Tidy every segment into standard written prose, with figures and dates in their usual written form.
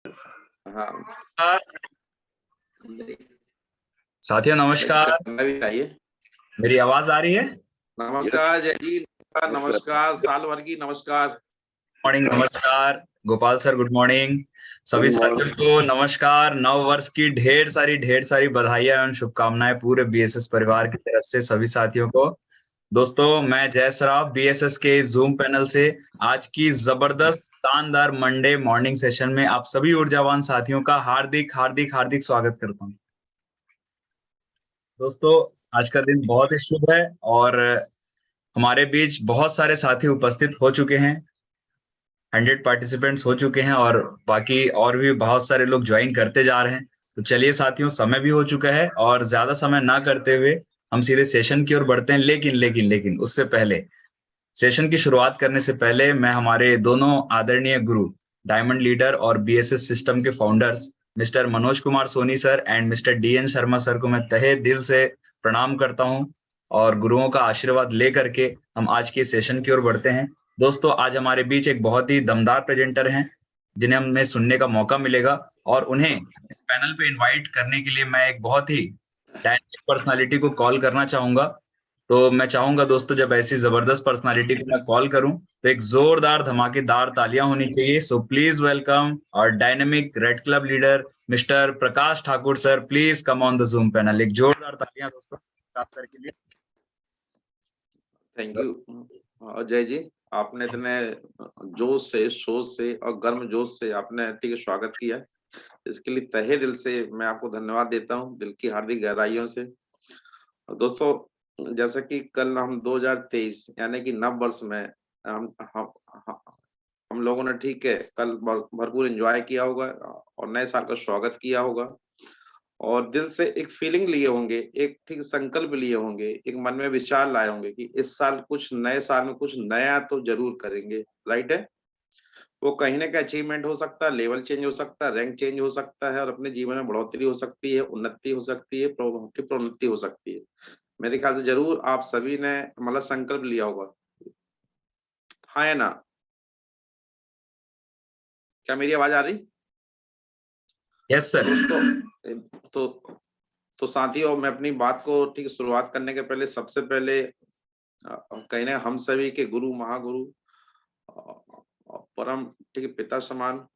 हाँ साथियों नमस्कार। करना भी चाहिए। मेरी आवाज आ रही है? नमस्कार जय जी, नमस्कार साल भर की नमस्कार। मॉर्निंग, नमस्कार गोपाल सर, गुड मॉर्निंग। सभी साथियों को नमस्कार। नव वर्ष की ढेर सारी बधाइयां एवं शुभकामनाएं पूरे बीएसएस परिवार की तरफ से सभी साथियों को। दोस्तों, मैं जय सराफ बीएसएस के जूम पैनल से आज की जबरदस्त शानदार मंडे मॉर्निंग सेशन में आप सभी ऊर्जावान साथियों का हार्दिक हार्दिक हार्दिक स्वागत करता हूं। दोस्तों, आज का दिन बहुत ही शुभ है और हमारे बीच बहुत सारे साथी उपस्थित हो चुके हैं। 100 पार्टिसिपेंट्स हो चुके हैं और बाकी और भी बहुत सारे लोग ज्वाइन करते जा रहे हैं। तो चलिए साथियों, समय भी हो चुका है और ज्यादा समय ना करते हुए हम सीधे सेशन की ओर बढ़ते हैं। लेकिन उससे पहले, सेशन की शुरुआत करने से पहले मैं हमारे दोनों आदरणीय गुरु, डायमंड लीडर और बीएसएस सिस्टम के founders mister Manoj Kumar Soni sir and mister DN Sharma sir को मैं तहे दिल से प्रणाम करता हूं और गुरुओं का आशीर्वाद लेकर के हम आज के सेशन की ओर बढ़ते हैं। दोस्तों, आज हमारे बीच एक बहुत ही दमदार प्रेजेंटर हैं जिन्हें हमें सुनने का मौका मिलेगा और उन्हें इस पैनल पे इनवाइट करने के लिए मैं एक बहुत ही डायनेमिक पर्सनालिटी को कॉल करना चाहूंगा। तो मैं चाहूंगा दोस्तों, जब ऐसी जबरदस्त पर्सनालिटी को मैं कॉल करूं तो एक जोरदार धमाकेदार तालियां होनी चाहिए। सो प्लीज वेलकम और dynamic red club leader mister Prakash Thakur sir. Please come on the zoom panel. एक जोरदार तालियां दोस्तों प्रकाश सर के लिए। थैंक यू जय जी, आपने इतने जोश से, शोश से और गर्म जोश से आपने ठीक है स्वागत किया। इसके लिए तहे दिल से मैं आपको धन्यवाद देता हूँ, दिल की हार्दिक गहराइयों से। और दोस्तों, जैसा कि कल हम 2023 यानी कि नव वर्ष में हम हम हम लोगों ने ठीक है कल भरपूर एंजॉय किया होगा और नए साल का स्वागत किया होगा और दिल से एक फीलिंग लिए होंगे, एक ठीक संकल्प लिए होंगे, एक मन में विचार लाए होंगे कि इस साल कुछ नए साल में कुछ नया तो जरूर करेंगे। राइट है? वो कहीं ना कहीं अचीवमेंट हो सकता है, लेवल चेंज हो सकता है, रैंक चेंज हो सकता है और अपने जीवन में बढ़ोतरी हो सकती है, उन्नति हो सकती है, प्रोन्नति हो सकती है। मेरे ख्याल से जरूर आप सभी ने मतलब संकल्प लिया होगा। हाँ है ना? क्या मेरी आवाज आ रही? Yes sir. तो तो साथियों, मैं अपनी बात को ठीक शुरुआत करने के पहले सबसे पहले कहीं ना हम सभी के गुरु, महागुरु, परम ठीक है पिता समान,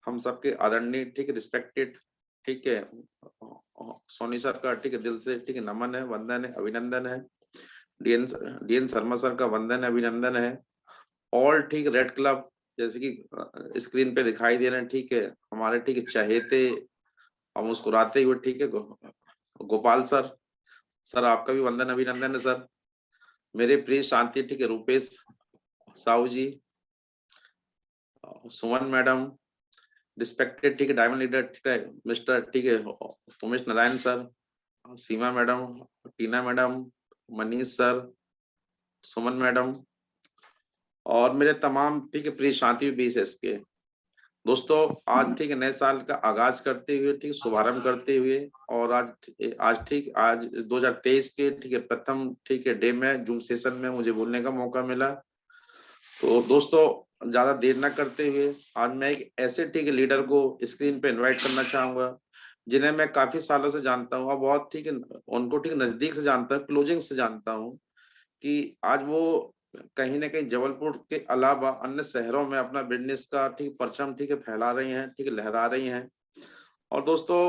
हम सबके आदरणीय ठीक है रिस्पेक्टेड ठीक है सोनी सर का ठीक है दिल से ठीक है नमन है, वंदन है, अभिनंदन है। डीएन डीएन शर्मा सर का वंदन है, अभिनंदन है। ऑल ठीक रेड क्लब जैसे कि स्क्रीन पे दिखाई दे रहे हैं ठीक है हमारे ठीक है चहेते और मुस्कुराते हुए ठीक है गोपाल सर, सर आपका भी वंदन अभिनंदन है सर। मेरे प्रिय शांति ठीक है रूपेश साहू जी, सुमन मैडम, रिस्पेक्टेड ठीक है डायमंड लीडर ठीक है मिस्टर ठीक है उमेश नारायण सर, सीमा मैडम, टीना मैडम, मनीष सर, सुमन मैडम और मेरे तमाम ठीक है प्रिय शांति बीएसएस के दोस्तों। आज ठीक है नए साल का आगाज करते हुए ठीक शुभारंभ करते हुए और आज 2023 के ठीक है प्रथम ठीक है डे में जूम सेशन में मुझे बोलने का मौका मिला। तो दोस्तों, ज्यादा देर ना करते हुए आज मैं एक ऐसे ठीक है लीडर को स्क्रीन पे इनवाइट करना चाहूंगा जिन्हें मैं काफी सालों से जानता हूँ और बहुत ठीक है उनको ठीक नजदीक से जानता हूँ, क्लोजिंग से जानता हूँ कि आज वो कहीं ना कहीं जबलपुर के अलावा अन्य शहरों में अपना बिजनेस का ठीक परचम ठीक है फैला रही हैं, ठीक है लहरा रही हैं। और दोस्तों,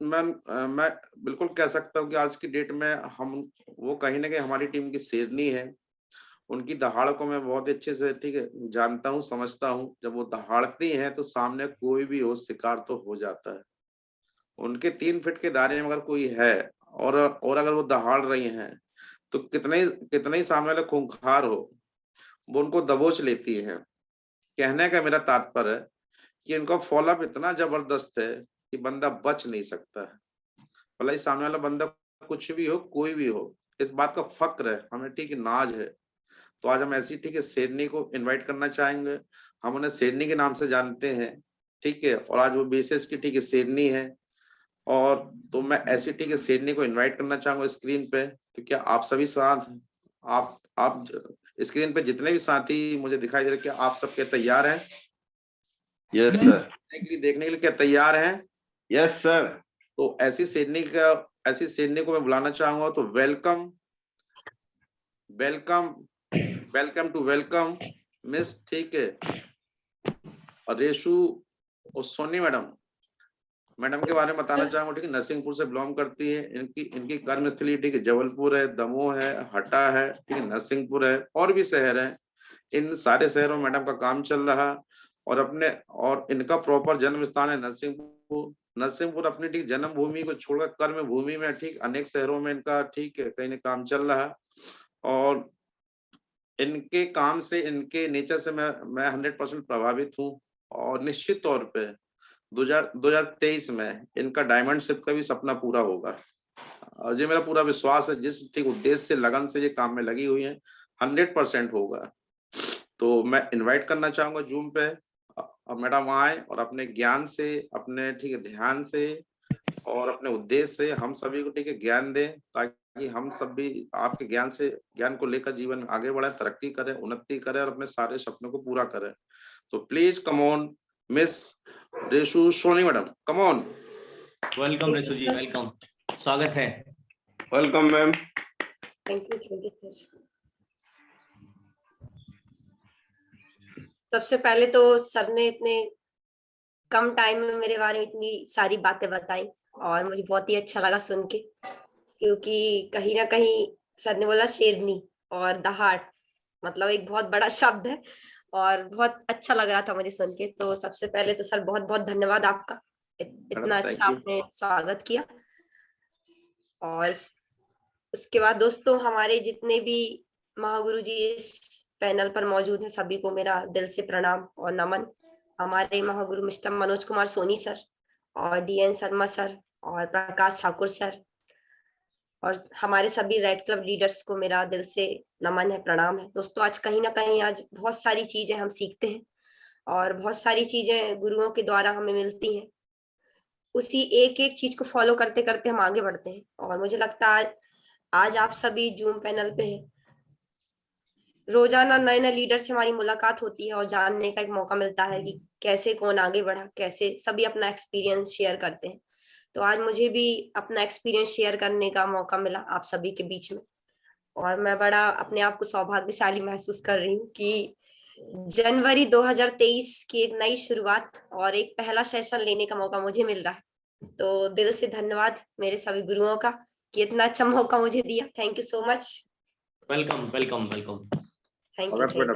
मैं बिल्कुल कह सकता हूँ कि आज की डेट में हम वो कहीं ना कहीं हमारी टीम की शेरनी है। उनकी दहाड़ को मैं बहुत अच्छे से ठीक है जानता हूँ, समझता हूँ। जब वो दहाड़ती हैं तो सामने कोई भी हो शिकार तो हो जाता है। उनके 3 फीट के दायरे में अगर कोई है और अगर वो दहाड़ रही हैं तो कितने कितने ही सामने वाले खूंखार हो वो उनको दबोच लेती है। कहने का मेरा तात्पर्य है कि इनका फॉलोअप इतना जबरदस्त है कि बंदा बच नहीं सकता है। भला ही सामने वाला बंदा कुछ भी हो, कोई भी हो, इस बात का फक्र है हमें, ठीक है नाज है। तो आज हम ऐसी ठीक है शेरनी को इनवाइट करना चाहेंगे। हम उन्हें शेरनी के नाम से जानते हैं ठीक है और आज वो बेसिस की ठीक है शेरनी है। और तो मैं ऐसी ठीक है शेरनी को इनवाइट करना चाहूंगा स्क्रीन पे। तो क्या आप सभी साथ आप स्क्रीन पे जितने भी साथी मुझे दिखाई दे रहे, क्या आप सबके तैयार हैं? Yes sir. देखने के लिए क्या तैयार हैं? Yes sir. तो ऐसी सैनिक को मैं बुलाना चाहूंगा, तो welcome welcome welcome to welcome miss, ठीक है, और रेशु और सोनी मैडम के बारे में बताना चाहूंगा, ठीक है, नरसिंहपुर से बिलोंग करती है। इनकी इनकी कर्मस्थली, ठीक है, जबलपुर है, दमोह है, हटा है, ठीक है, नरसिंहपुर है, और भी शहर है। इन सारे शहरों में मैडम का काम चल रहा, और इनका प्रॉपर जन्म स्थान है नरसिंहपुर। नरसिंहपुर अपनी, ठीक, जन्म भूमि को छोड़कर कर्म भूमि में, ठीक, अनेक शहरों में इनका, ठीक है, कहीं न काम चल रहा। और इनके काम से, इनके नेचर से मैं 100% प्रभावित हूँ। और निश्चित तौर पे 2023 में इनका डायमंडशिप का भी सपना पूरा होगा। और ये मेरा पूरा विश्वास है, जिस, ठीक, उद्देश्य से, लगन से ये काम में लगी हुई है, 100% होगा। तो मैं इनवाइट करना चाहूंगा जूम पे, मैडम आए और अपने ज्ञान से, अपने, ठीक है, ध्यान से और अपने उद्देश्य से हम सभी को, ठीक है, ज्ञान दें, ताकि हम सब भी आपके ज्ञान को लेकर जीवन में आगे बढ़े, तरक्की करें, उन्नति करें और अपने सारे सपनों को पूरा करें। तो please come on miss Reshu Soni madam, come on. Welcome Reshu ji, welcome, स्वागत है। Welcome ma'am. Thank you sir. सबसे पहले तो सर ने इतने कम टाइम में मेरे बारे में इतनी सारी बातें बताई और मुझे बहुत ही अच्छा लगा सुन के, क्योंकि कहीं ना कहीं सर ने बोला शेरनी और दहाड़, मतलब एक बहुत बड़ा शब्द है और बहुत अच्छा लग रहा था मुझे सुन के। तो सबसे पहले तो सर बहुत बहुत धन्यवाद आपका, इतना अच्छा आपने स्वागत किया। और उसके बाद दोस्तों, हमारे जितने भी महागुरु जी इस पैनल पर मौजूद हैं, सभी को मेरा दिल से प्रणाम और नमन। हमारे महागुरु मिस्टर मनोज कुमार सोनी सर और DN शर्मा सर और प्रकाश ठाकुर सर और हमारे सभी रेड क्लब लीडर्स को मेरा दिल से नमन है, प्रणाम है। दोस्तों, आज कहीं ना कहीं आज बहुत सारी चीजें हम सीखते हैं और बहुत सारी चीजें गुरुओं के द्वारा हमें मिलती हैं। उसी एक एक चीज को फॉलो करते करते हम आगे बढ़ते हैं। और मुझे लगता है आज आप सभी जूम पैनल पे हैं, रोजाना नए नए लीडर से हमारी मुलाकात होती है और जानने का एक मौका मिलता है कि कैसे कौन आगे बढ़ा, कैसे सभी अपना एक्सपीरियंस शेयर करते हैं। तो आज मुझे भी अपना एक्सपीरियंस शेयर करने का मौका मिला आप सभी के बीच में, और मैं बड़ा अपने आप को सौभाग्यशाली महसूस कर रही हूँ कि जनवरी 2023 की एक नई शुरुआत और एक पहला सेशन लेने का मौका मुझे मिल रहा है। तो दिल से धन्यवाद मेरे सभी गुरुओं का कि इतना अच्छा मौका मुझे दिया। Thank you so much. Welcome welcome welcome. Thank you.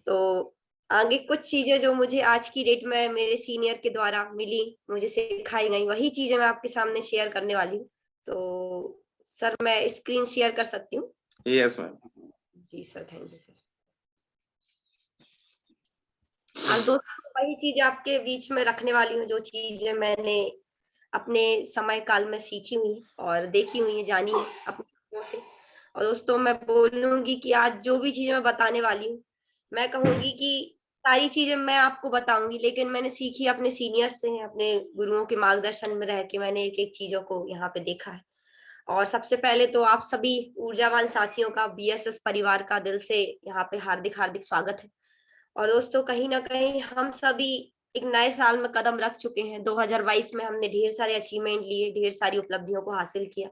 तो आगे कुछ चीजें जो मुझे आज की डेट में मेरे सीनियर के द्वारा मिली, मुझे सिखाई गई, वही चीजें मैं आपके सामने शेयर करने वाली हूँ। तो सर, मैं स्क्रीन शेयर कर सकती हूँ? Yes ma'am. जी सर, थैंक यू सर। आज दोस्तों वही चीज आपके बीच में रखने वाली हूँ, जो चीजें मैंने अपने समय काल में सीखी हुई और देखी हुई है, जानी है अपने लोगों से। और दोस्तों, मैं बोलूंगी कि आज जो भी चीजें मैं बताने वाली हूँ, मैं कहूंगी कि सारी चीजें मैं आपको बताऊंगी, लेकिन मैंने सीखी अपने सीनियर से, अपने गुरुओं के मार्गदर्शन में रह के मैंने एक एक चीजों को यहाँ पे देखा है। और सबसे पहले तो आप सभी ऊर्जावान साथियों का, BSS परिवार का दिल से यहाँ पे हार्दिक हार्दिक स्वागत है। और दोस्तों, कहीं ना कहीं हम सभी एक नए साल में कदम रख चुके हैं। 2022 में हमने ढेर सारे अचीवमेंट लिए, ढेर सारी उपलब्धियों को हासिल किया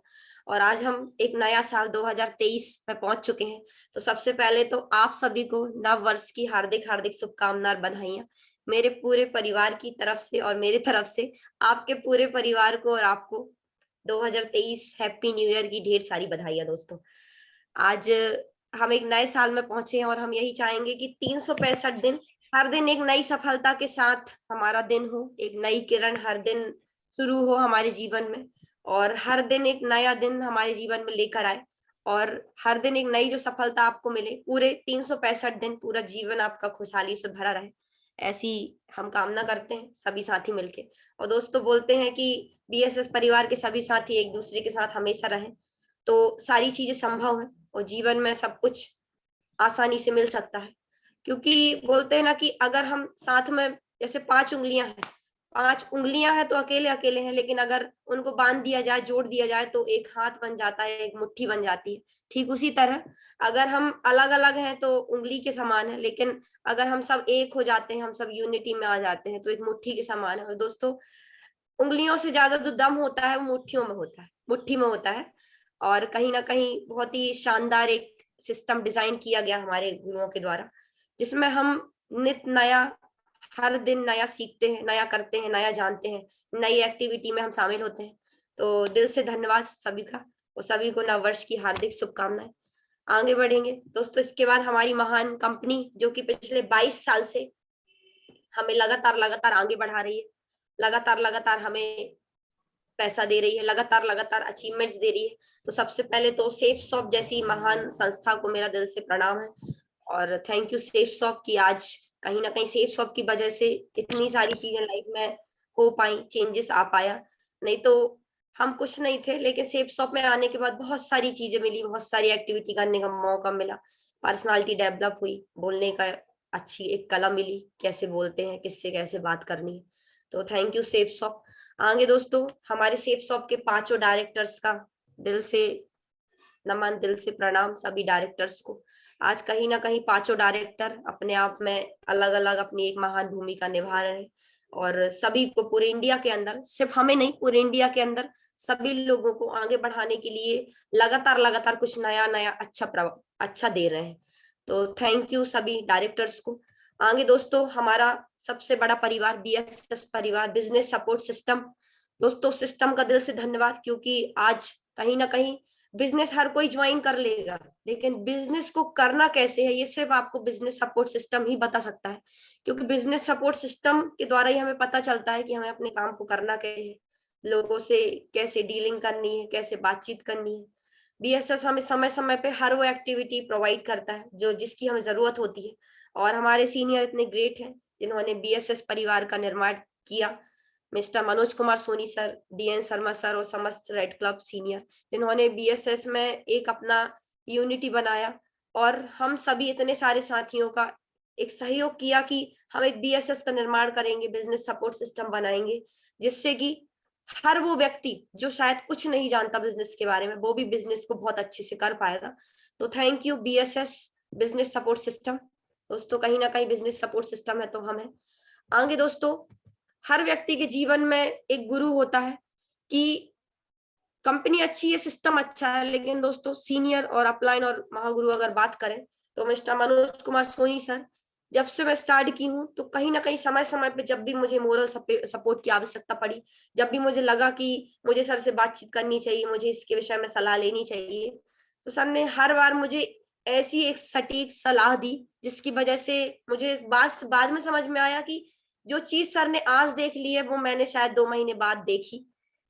और आज हम एक नया साल 2023 में पहुंच चुके हैं। तो सबसे पहले तो आप सभी को नव वर्ष की हार्दिक हार्दिक शुभकामनाएं, बधाइयां मेरे पूरे परिवार की तरफ से और मेरी तरफ से आपके पूरे परिवार को और आपको 2023 हैप्पी न्यू ईयर की ढेर सारी बधाइयां। दोस्तों, आज हम एक नए साल में पहुंचे हैं और हम यही चाहेंगे कि 365 दिन, हर दिन एक नई सफलता के साथ हमारा दिन हो, एक नई किरण हर दिन शुरू हो हमारे जीवन में, और हर दिन एक नया दिन हमारे जीवन में लेकर आए और हर दिन एक नई जो सफलता आपको मिले, पूरे 365 दिन पूरा जीवन आपका खुशहाली से भरा रहे, ऐसी हम कामना करते हैं सभी साथी मिलके। और दोस्तों, बोलते हैं कि BSS परिवार के सभी साथी एक दूसरे के साथ हमेशा रहें, तो सारी चीजें संभव है और जीवन में सब कुछ आसानी से मिल सकता है। क्योंकि बोलते हैं ना कि अगर हम साथ में, जैसे 5 उंगलियां हैं 5 उंगलियां हैं तो अकेले अकेले हैं, लेकिन अगर उनको बांध दिया जाए, जोड़ दिया जाए तो एक हाथ बन जाता है, एक मुट्ठी बन जाती है। ठीक उसी तरह अगर हम अलग अलग हैं तो उंगली के समान है, लेकिन अगर हम सब एक हो जाते हैं, हम सब यूनिटी में आ जाते हैं तो एक मुट्ठी के समान है। और दोस्तों, उंगलियों से ज्यादा जो दम होता है वो मुट्ठियों में होता है, मुट्ठी में होता है। और कहीं ना कहीं बहुत ही शानदार एक सिस्टम डिजाइन किया गया हमारे गुरुओं के द्वारा, जिसमें हम नित नया, हर दिन नया सीखते हैं, नया करते हैं, नया जानते हैं, नई एक्टिविटी में हम शामिल होते हैं। तो दिल से धन्यवाद सभी का, और सभी को नववर्ष की हार्दिक शुभकामनाएं। आगे बढ़ेंगे दोस्तों, इसके बाद हमारी महान कंपनी जो कि पिछले 22 साल से हमें लगातार लगातार आगे बढ़ा रही है, लगातार लगातार हमें पैसा दे रही है, लगातार लगातार अचीवमेंट्स दे रही है। तो सबसे पहले तो सेफ शॉप जैसी महान संस्था को मेरा दिल से प्रणाम है, और थैंक यू सेफ शॉप की आज कहीं ना कहीं सेफ शॉप की वजह से इतनी सारी चीजें लाइफ में हो पाई, चेंजेस आ पाया। नहीं तो हम कुछ नहीं थे, लेकिन सेफ शॉप में आने के बाद बहुत सारी चीजें मिली, बहुत सारी एक्टिविटी करने का मौका मिला, पर्सनालिटी डेवलप हुई, बोलने का अच्छी एक कला मिली, कैसे बोलते हैं, किससे कैसे बात करनी है। तो थैंक यू सेफ शॉप। आगे दोस्तों, हमारे सेफ शॉप के 5 डायरेक्टर्स का दिल से नमन, दिल से प्रणाम सभी डायरेक्टर्स को। आज कहीं ना कहीं 5 डायरेक्टर अपने आप में अलग अलग अपनी एक महान भूमिका निभा रहे हैं, और सभी को पूरे इंडिया के अंदर, सिर्फ हमें नहीं, पूरे इंडिया के अंदर सभी लोगों को आगे बढ़ाने के लिए लगातार लगातार कुछ नया नया अच्छा दे रहे हैं। तो थैंक यू सभी डायरेक्टर्स को। आगे दोस्तों, हमारा सबसे बड़ा परिवार BSS परिवार, बिजनेस सपोर्ट सिस्टम। दोस्तों, सिस्टम का दिल से धन्यवाद, क्योंकि आज कहीं ना कहीं बिजनेस हर कोई ज्वाइन कर लेगा, लेकिन बिजनेस को करना कैसे है ये सिर्फ आपको बिजनेस सपोर्ट सिस्टम ही बता सकता है। क्योंकि बिजनेस सपोर्ट सिस्टम के द्वारा ही हमें पता चलता है कि हमें अपने काम को करना कैसे है, लोगों से कैसे डीलिंग करनी है, कैसे बातचीत करनी है। BSS हमें समय समय पे हर वो एक्टिविटी प्रोवाइड करता है जो जिसकी हमें जरूरत होती है, और हमारे सीनियर इतने ग्रेट हैं जिन्होंने BSS परिवार का निर्माण किया। Mister Manoj Kumar Soni sir, DN Sharma sir और समस्त रेड क्लब सीनियर, जिन्होंने BSS में एक अपना यूनिटी बनाया, और हम सभी इतने सारे साथियों का एक सहयोग किया कि हम एक BSS का निर्माण करेंगे, बिजनेस सपोर्ट सिस्टम बनाएंगे, जिससे कि हर वो व्यक्ति जो शायद कुछ नहीं जानता बिजनेस के बारे में, वो भी बिजनेस को बहुत अच्छे से कर पाएगा। तो thank you BSS business support system. दोस्तों, कहीं ना कहीं बिजनेस सपोर्ट सिस्टम है तो हम है। आगे दोस्तों, हर व्यक्ति के जीवन में एक गुरु होता है कि कंपनी अच्छी है, सिस्टम अच्छा है, लेकिन दोस्तों सीनियर और अपलाइन और महागुरु अगर बात करें तो मिस्टर मनोज कुमार सोनी सर, जब से मैं स्टार्ट की हूँ तो कहीं ना कहीं समय समय पे जब भी मुझे मोरल सपोर्ट की आवश्यकता पड़ी, जब भी मुझे लगा कि मुझे सर से बातचीत करनी चाहिए, मुझे इसके विषय में सलाह लेनी चाहिए, तो सर ने हर बार मुझे ऐसी एक सटीक सलाह दी, जिसकी वजह से मुझे बाद में समझ में आया कि जो चीज सर ने आज देख ली है वो मैंने शायद 2 महीने बाद देखी।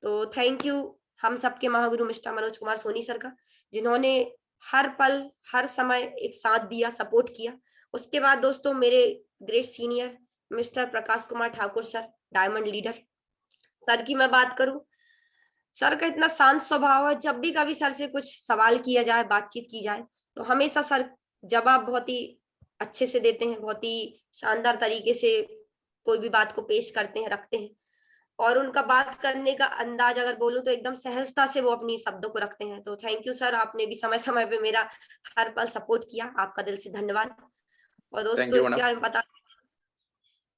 तो थैंक यू हम सबके महागुरु मिस्टर मनोज कुमार सोनी सर का, जिन्होंने हर पल हर समय एक साथ दिया, सपोर्ट किया। उसके बाद दोस्तों, मेरे great senior mister Prakash Kumar Thakur sir, diamond leader sir की मैं बात करूं, सर का इतना शांत स्वभाव है, जब भी कभी सर से कुछ सवाल किया जाए, बातचीत की जाए, तो हमेशा सर जवाब बहुत ही अच्छे से देते हैं, बहुत ही शानदार तरीके से कोई भी बात को पेश करते हैं, रखते हैं। और उनका बात करने का अंदाज अगर बोलूं तो एकदम सहजता से वो अपनी शब्दों को रखते हैं। तो थैंक यू सर, आपने भी समय समय पे मेरा हर पल सपोर्ट किया, आपका दिल से धन्यवाद। और दोस्तों, इसके बारे में बता,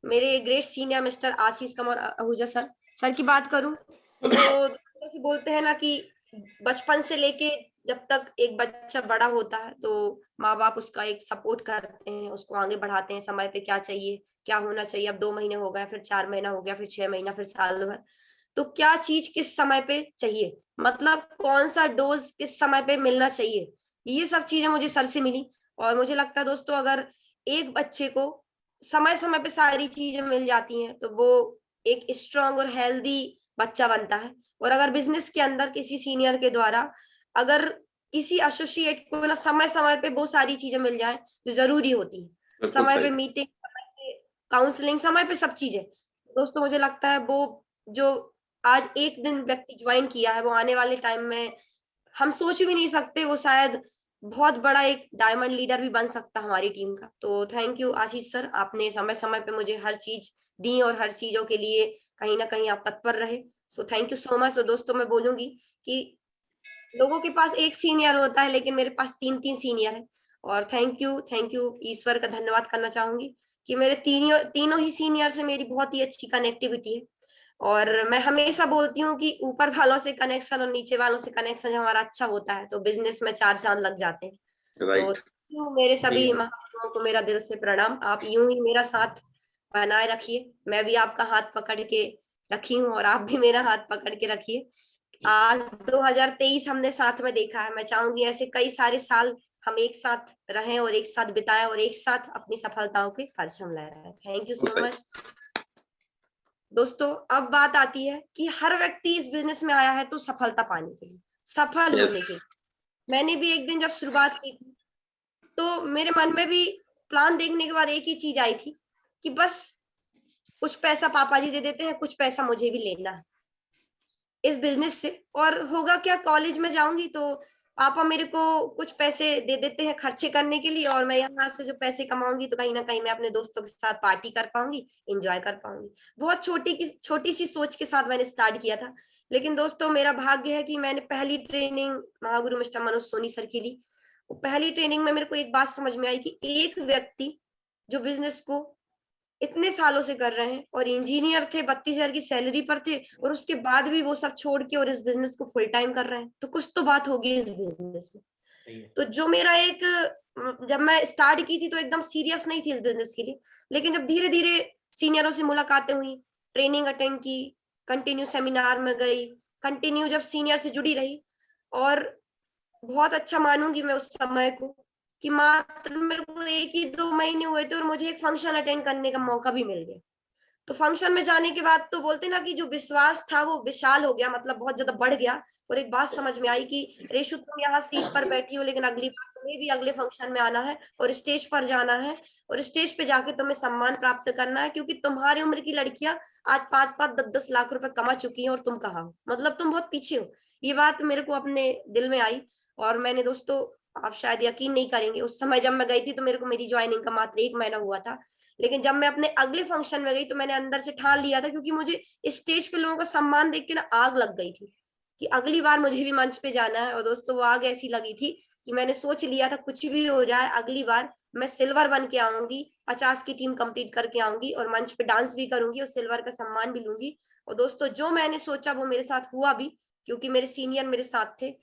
मेरे great senior mister Ashish Kumar Ahuja sir, sir की बात करूं तो जैसे बोलते हैं ना कि बचपन से लेके जब तक एक बच्चा बड़ा होता है तो माँ बाप उसका एक सपोर्ट करते हैं, उसको आगे बढ़ाते हैं, समय पे क्या चाहिए, क्या होना चाहिए। अब 2 महीने हो गए, फिर 4 महीना हो गया, फिर 6 महीना, फिर साल भर, तो क्या चीज किस समय पे चाहिए, मतलब कौन सा डोज किस समय पे मिलना चाहिए, ये सब चीजें मुझे सर से मिली। और मुझे लगता है दोस्तों, अगर एक बच्चे को समय समय पे सारी चीजें मिल जाती हैं तो वो एक स्ट्रांग और हेल्दी बच्चा बनता है। और अगर बिजनेस के अंदर किसी सीनियर के द्वारा अगर किसी एसोसिएट को ना समय समय पे वो सारी चीजें मिल जाए जो जरूरी होती है, समय पे मीटिंग, समय पे काउंसलिंग, समय पे सब चीजें, दोस्तों मुझे लगता है वो जो आज एक दिन व्यक्ति ज्वाइन किया है वो आने वाले टाइम में हम सोच भी नहीं सकते वो शायद बहुत बड़ा एक डायमंड लीडर भी बन सकता हमारी टीम का। तो थैंक यू आशीष सर, आपने समय समय पे मुझे हर चीज दी और हर चीजों के लिए कहीं ना कहीं आप तत्पर रहे। So thank you so much. तो दोस्तों मैं बोलूंगी कि लोगों के पास एक सीनियर होता है लेकिन मेरे पास 3 सीनियर है। और थैंक यू ईश्वर का धन्यवाद करना चाहूंगी कि मेरे तीनों ही सीनियर से मेरी बहुत ही अच्छी कनेक्टिविटी है। और मैं हमेशा बोलती हूँ कि ऊपर वालों से कनेक्शन और नीचे वालों से कनेक्शन जब हमारा अच्छा होता है तो बिजनेस में 4 चांद लग जाते हैं। तो राइट। मेरे सभी महानुभावों को मेरा दिल से प्रणाम। आप यूं ही मेरा साथ बनाए रखिए, मैं भी आपका हाथ पकड़ के रखी हूँ और आप भी मेरा हाथ पकड़ के रखिए। आज 2023 हमने साथ में देखा है, मैं चाहूंगी ऐसे कई सारे साल हम एक साथ रहें और एक साथ बिताएं और एक साथ अपनी सफलताओं के परचम लहराएं। Thank you so much. दोस्तों अब बात आती है कि हर व्यक्ति इस बिजनेस में आया है तो सफलता पाने के लिए, सफल होने के लिए। मैंने भी एक दिन जब शुरुआत की थी तो मेरे मन में भी प्लान देखने के बाद एक ही चीज आई थी कि बस कुछ पैसा पापा जी दे देते हैं, कुछ पैसा मुझे भी लेना है इस बिजनेस से। और होगा क्या, कॉलेज में जाऊंगी तो पापा मेरे को कुछ पैसे दे देते हैं खर्चे करने के लिए और मैं यहाँ से जो पैसे कमाऊंगी तो कहीं ना कहीं मैं अपने दोस्तों के साथ पार्टी कर पाऊंगी, एंजॉय कर पाऊंगी। बहुत छोटी सी सोच के साथ मैंने स्टार्ट किया था। लेकिन दोस्तों मेरा भाग्य है कि मैंने पहली training Mahaguru mister Manoj Soni sir की ली। पहली ट्रेनिंग में मेरे को एक बात समझ में आई कि एक व्यक्ति जो बिजनेस को इतने सालों से कर रहे हैं और इंजीनियर थे, 32,000 की सैलरी पर थे और उसके बाद भी वो सब छोड़ के और इस बिजनेस को फुल टाइम कर रहे हैं, तो कुछ तो बात होगी इस बिजनेस में। तो जो मेरा एक, जब मैं स्टार्ट की थी तो एकदम सीरियस नहीं थी इस बिजनेस के लिए, लेकिन जब धीरे धीरे सीनियरों से मुलाकातें हुई, ट्रेनिंग अटेंड की, कंटिन्यू सेमिनार में गई, कंटिन्यू जब सीनियर से जुड़ी रही, और बहुत अच्छा मानूंगी मैं उस समय को कि मात्र मेरे को 1 ही 2 महीने हुए थे और मुझे एक फंक्शन अटेंड करने का मौका भी मिल गया। तो फंक्शन में जाने के बाद तो बोलते ना कि जो विश्वास था वो विशाल हो गया, मतलब बहुत ज्यादा बढ़ गया। और एक बात समझ में आई कि रेशु तुम यहाँ सीट पर बैठी हो लेकिन अगली बार तुम्हें भी अगले फंक्शन में आना है और स्टेज पर जाना है और स्टेज पे जाके तुम्हें सम्मान प्राप्त करना है, क्योंकि तुम्हारी उम्र की लड़कियां आज 5-5 10-10 लाख रुपए कमा चुकी हैं और तुम कहाँ हो, मतलब तुम बहुत पीछे हो। ये बात मेरे को अपने दिल में आई और मैंने, दोस्तों आप शायद यकीन नहीं करेंगे, उस समय जब मैं गई थी तो मेरे को मेरी ज्वाइनिंग का मात्र 1 महीना हुआ था, लेकिन जब मैं अपने अगले फंक्शन में गई तो मैंने अंदर से ठान लिया था, क्योंकि मुझे स्टेज पे लोगों का सम्मान देख के ना आग लग गई थी कि अगली बार मुझे भी मंच पे जाना है। और दोस्तों वो आग ऐसी लगी थी कि मैंने सोच लिया था कुछ भी हो जाए अगली बार मैं सिल्वर बन के आऊंगी, 50 की टीम कंप्लीट करके आऊंगी और मंच पे डांस भी करूंगी और सिल्वर का सम्मान भी लूंगी। और दोस्तों जो मैंने सोचा वो मेरे साथ हुआ भी, क्योंकि मेरे सीनियर मेरे साथ थे।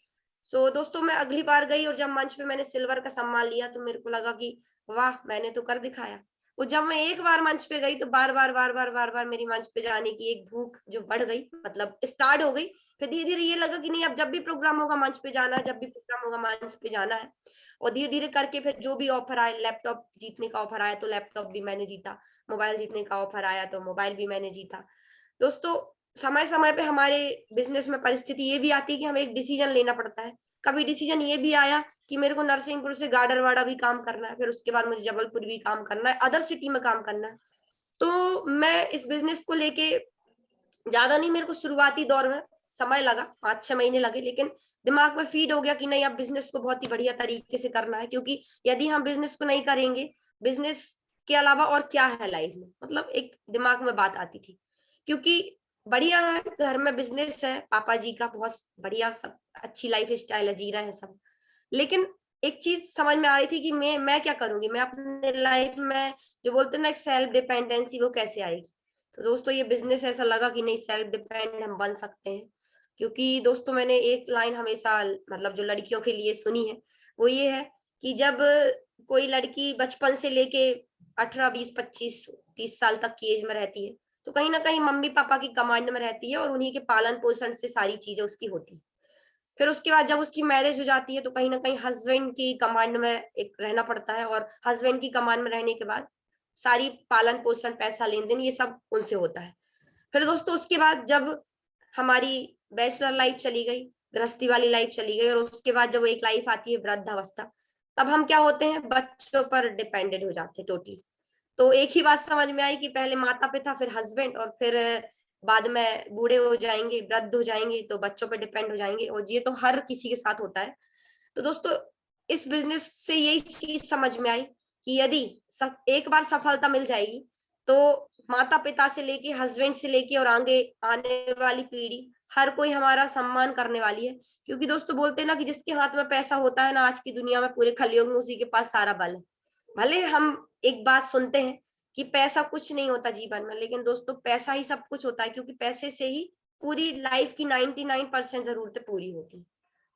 सो दोस्तों मैं अगली बार गई और जब मंच पे मैंने सिल्वर का सम्मान लिया तो मेरे को लगा कि वाह मैंने तो कर दिखाया। वो जब मैं एक बार मंच पे गई तो बार बार मेरी मंच पे जाने की एक भूख जो बढ़ गई, मतलब स्टार्ट हो गई। फिर धीरे धीरे ये लगा कि नहीं अब जब भी प्रोग्राम होगा मंच पे जाना है, जब भी प्रोग्राम होगा मंच पे जाना है। और धीरे धीरे करके फिर जो भी ऑफर आया, लैपटॉप जीतने का ऑफर आया तो लैपटॉप भी मैंने जीता, मोबाइल जीतने का ऑफर आया तो मोबाइल भी मैंने जीता। दोस्तों समय समय पे हमारे बिजनेस में परिस्थिति ये भी आती है कि हमें एक डिसीजन लेना पड़ता है। कभी डिसीजन ये भी आया कि मेरे को नरसिंहपुर से गाडरवाड़ा भी काम करना है, फिर उसके बाद मुझे जबलपुर भी काम करना है, अदर सिटी में काम करना है। तो मैं इस बिजनेस को लेके ज्यादा नहीं, मेरे को शुरुआती दौर में समय लगा, 5-6 महीने लगे, लेकिन दिमाग में फीड हो गया कि नहीं अब बिजनेस को बहुत ही बढ़िया तरीके से करना है, क्योंकि यदि हम बिजनेस को नहीं करेंगे, बिजनेस के अलावा और क्या है लाइफ में, मतलब एक दिमाग में बात आती थी। क्योंकि बढ़िया है, घर में बिजनेस है पापा जी का, बहुत बढ़िया, सब अच्छी लाइफ स्टाइल है, जी रहे हैं सब, लेकिन एक चीज समझ में आ रही थी कि मैं क्या करूंगी, मैं अपने लाइफ में जो बोलते हैं ना एक सेल्फ डिपेंडेंसी, वो कैसे आएगी। तो दोस्तों ये बिजनेस ऐसा लगा कि नहीं सेल्फ डिपेंड हम बन सकते हैं। क्योंकि दोस्तों मैंने एक लाइन हमेशा मतलब जो लड़कियों के लिए सुनी है वो ये है कि जब कोई लड़की बचपन से लेके 18, 20, 25, 30 साल तक की एज में रहती है तो कहीं ना कहीं मम्मी पापा की कमांड में रहती है और उन्हीं के पालन पोषण से सारी चीजें उसकी होती है। फिर उसके बाद जब उसकी मैरिज हो जाती है तो कहीं ना कहीं हस्बैंड की कमांड में एक रहना पड़ता है, और हस्बैंड की कमांड में रहने के बाद सारी पालन पोषण पैसा लेन देन ये सब उनसे होता है। फिर दोस्तों उसके बाद जब हमारी बैचलर लाइफ चली गई, गृहस्थी वाली लाइफ चली गई, और उसके बाद जब एक लाइफ आती है वृद्धावस्था, तब हम क्या होते हैं, बच्चों पर डिपेंडेंट हो जाते हैं टोटली। तो एक ही बात समझ में आई कि पहले माता पिता, फिर हस्बैंड, और फिर बाद में बूढ़े हो जाएंगे, वृद्ध हो जाएंगे तो बच्चों पर डिपेंड हो जाएंगे, और ये तो हर किसी के साथ होता है। तो दोस्तों इस बिजनेस से यही चीज समझ में आई कि यदि एक बार सफलता मिल जाएगी तो माता पिता से लेके, हस्बैंड से लेके और आगे आने वाली पीढ़ी हर कोई हमारा सम्मान करने वाली है। क्योंकि दोस्तों बोलते हैं ना कि जिसके हाथ में पैसा होता है ना, आज की दुनिया में पूरे कलयुग में उसी के पास सारा बल है। भले हम एक बात सुनते हैं कि पैसा कुछ नहीं होता जीवन में, लेकिन दोस्तों पैसा ही सब कुछ होता है, क्योंकि पैसे से ही पूरी लाइफ की 99% जरूरतें पूरी होती।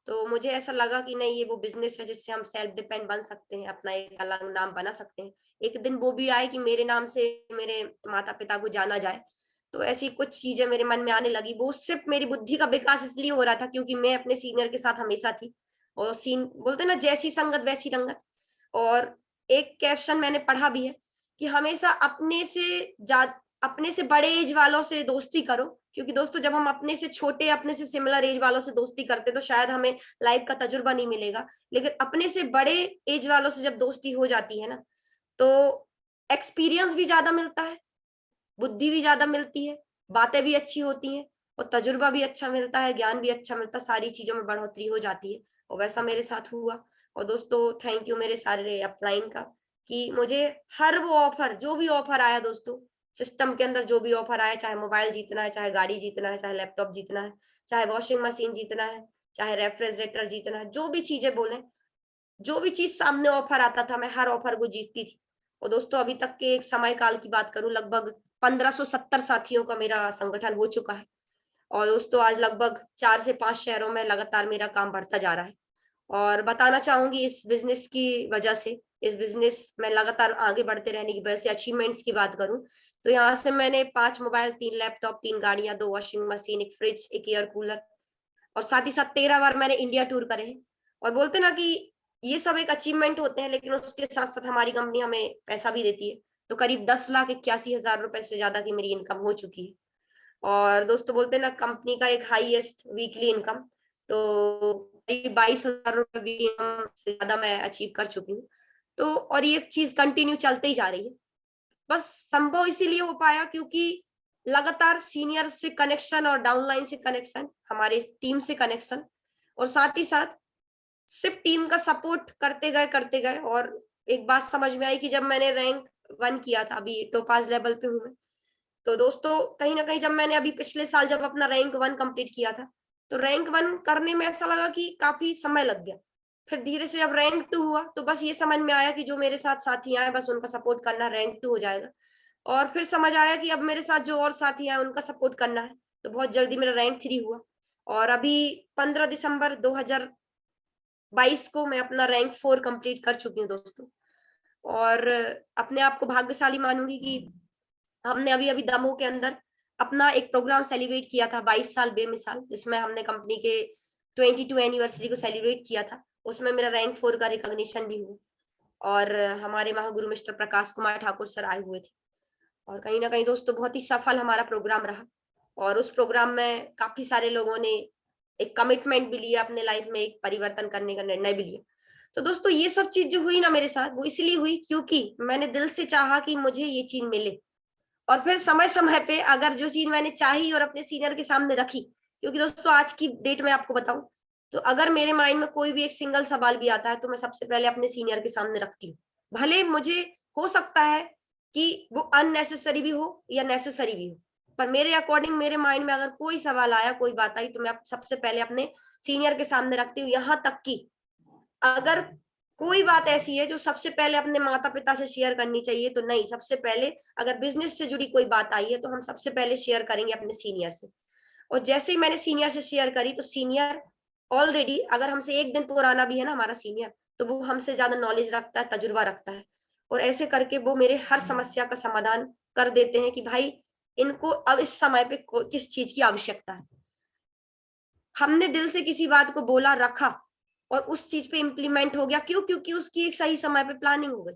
तो मुझे ऐसा लगा कि नहीं, ये वो बिजनेस है जिससे हम सेल्फ डिपेंड बन सकते हैं, अपना एक अलग नाम बना सकते हैं। एक दिन वो भी आए कि मेरे नाम से मेरे माता पिता को जाना जाए। तो ऐसी कुछ चीजें मेरे मन में आने लगी। वो सिर्फ मेरी बुद्धि का विकास इसलिए हो रहा था क्योंकि मैं अपने सीनियर के साथ हमेशा थी, और सीन बोलते ना, जैसी संगत वैसी रंगत। और एक कैप्शन मैंने पढ़ा भी है कि हमेशा अपने से बड़े एज वालों से दोस्ती करो, क्योंकि दोस्तों जब हम अपने से छोटे, अपने से सिमिलर एज वालों से दोस्ती करते तो शायद हमें लाइफ का तजुर्बा नहीं मिलेगा, लेकिन अपने से बड़े एज वालों से जब दोस्ती हो जाती है ना, तो एक्सपीरियंस भी ज्यादा मिलता है, बुद्धि भी ज्यादा मिलती है, बातें भी अच्छी होती हैं, और तजुर्बा भी अच्छा मिलता है, ज्ञान भी अच्छा मिलता है, सारी चीजों में बढ़ोतरी हो जाती है। और वैसा मेरे साथ हुआ। और दोस्तों थैंक यू मेरे सारे अपलाइन का, कि मुझे हर वो ऑफर, जो भी ऑफर आया दोस्तों, सिस्टम के अंदर जो भी ऑफर आया, चाहे मोबाइल जीतना है, चाहे गाड़ी जीतना है, चाहे लैपटॉप जीतना है, चाहे वॉशिंग मशीन जीतना है, चाहे रेफ्रिजरेटर जीतना है, जो भी चीजें बोले, जो भी चीज सामने ऑफर आता था, मैं हर ऑफर को जीतती थी। और दोस्तों अभी तक के एक समय काल की बात करूं, लगभग 1570 साथियों का मेरा संगठन हो चुका है। और दोस्तों आज लगभग 4 से 5 शहरों में लगातार मेरा काम बढ़ता जा रहा है। और बताना चाहूंगी इस बिजनेस की वजह से, इस बिजनेस में लगातार आगे बढ़ते रहने की वजह से अचीवमेंट्स की बात करूं तो यहाँ से मैंने 5 मोबाइल, 3 लैपटॉप, 3 गाड़ियां, 2 वॉशिंग मशीन, एक फ्रिज, एक एयर कूलर, और साथ ही साथ 13 बार मैंने इंडिया टूर करे हैं। और बोलते ना कि ये सब एक अचीवमेंट होते हैं, लेकिन उसके साथ साथ हमारी कंपनी हमें पैसा भी देती है। तो करीब 10,81,000 रुपए से ज्यादा की मेरी इनकम हो चुकी है। और दोस्तों बोलते हैं ना, कंपनी का एक हाईएस्ट वीकली इनकम तो करीब 22,000 रुपए भी से ज्यादा मैं अचीव कर चुकी हूँ। तो और ये चीज कंटिन्यू चलते ही जा रही है। बस संभव इसीलिए हो पाया क्योंकि लगातार सीनियर से कनेक्शन और डाउनलाइन से कनेक्शन, हमारे टीम से कनेक्शन, और साथ ही साथ सिर्फ टीम का सपोर्ट करते गए। और एक बात समझ में आई कि जब मैंने रैंक 1 किया था, अभी टोपाज लेवल पे हूँ मैं, तो दोस्तों कहीं ना कहीं जब मैंने अभी पिछले साल जब अपना रैंक 1 कंप्लीट किया था, तो रैंक 1 करने में ऐसा लगा कि काफी समय लग गया। फिर धीरे से जब रैंक 2 हुआ तो बस ये समझ में आया कि जो मेरे साथ साथी आए बस उनका सपोर्ट करना, रैंक 2 हो जाएगा। और फिर समझ आया कि अब मेरे साथ जो और साथी आए उनका सपोर्ट करना है, तो बहुत जल्दी मेरा रैंक 3 हुआ। और अभी 15 दिसंबर 2022 को मैं अपना रैंक 4 कंप्लीट कर चुकी हूँ दोस्तों। और अपने आप को भाग्यशाली मानूंगी कि हमने अभी अभी दमोह के अंदर अपना एक प्रोग्राम सेलिब्रेट किया था, 22 साल बेमिसाल, जिसमें हमने कंपनी के 22 एनिवर्सरी को सेलिब्रेट किया था। उसमें मेरा रैंक 4 का रिकॉग्निशन भी हुआ, और हमारे महागुरु मिस्टर प्रकाश कुमार ठाकुर सर आए हुए थे। और कहीं ना कहीं दोस्तों बहुत ही सफल हमारा प्रोग्राम रहा, और उस प्रोग्राम में काफी सारे लोगों ने एक कमिटमेंट भी लिया, अपने लाइफ में एक परिवर्तन करने का निर्णय भी लिया। तो दोस्तों ये सब चीज जो हुई ना मेरे साथ, वो इसलिए हुई क्योंकि मैंने दिल से चाहा कि मुझे ये चीज मिले। और फिर समय समय पे अगर जो चीज मैंने चाही और अपने सीनियर के सामने रखी, क्योंकि दोस्तों आज की डेट में आपको बताऊं तो अगर मेरे माइंड में कोई भी एक सिंगल सवाल भी आता है तो मैं सबसे पहले अपने सीनियर के सामने रखती हूँ। भले मुझे हो सकता है कि वो अननेसेसरी भी हो या नेसेसरी भी हो, पर मेरे अकॉर्डिंग मेरे माइंड में अगर कोई सवाल आया, कोई बात आई, तो मैं सबसे पहले अपने सीनियर के सामने रखती हूँ। यहाँ तक कि अगर कोई बात ऐसी है जो सबसे पहले अपने माता पिता से शेयर करनी चाहिए, तो नहीं, सबसे पहले अगर बिजनेस से जुड़ी कोई बात आई है तो हम सबसे पहले शेयर करेंगे अपने सीनियर से। और जैसे ही मैंने सीनियर से शेयर करी तो सीनियर ऑलरेडी, अगर हमसे एक दिन पुराना भी है ना हमारा सीनियर, तो वो हमसे ज्यादा नॉलेज रखता है, तजुर्बा रखता है, और ऐसे करके वो मेरे हर समस्या का समाधान कर देते हैं कि भाई इनको अब इस समय पे किस चीज की आवश्यकता है। हमने दिल से किसी बात को बोला, रखा, और उस चीज पे इम्प्लीमेंट हो गया। क्यों? क्योंकि उसकी एक सही समय पे प्लानिंग हो गई।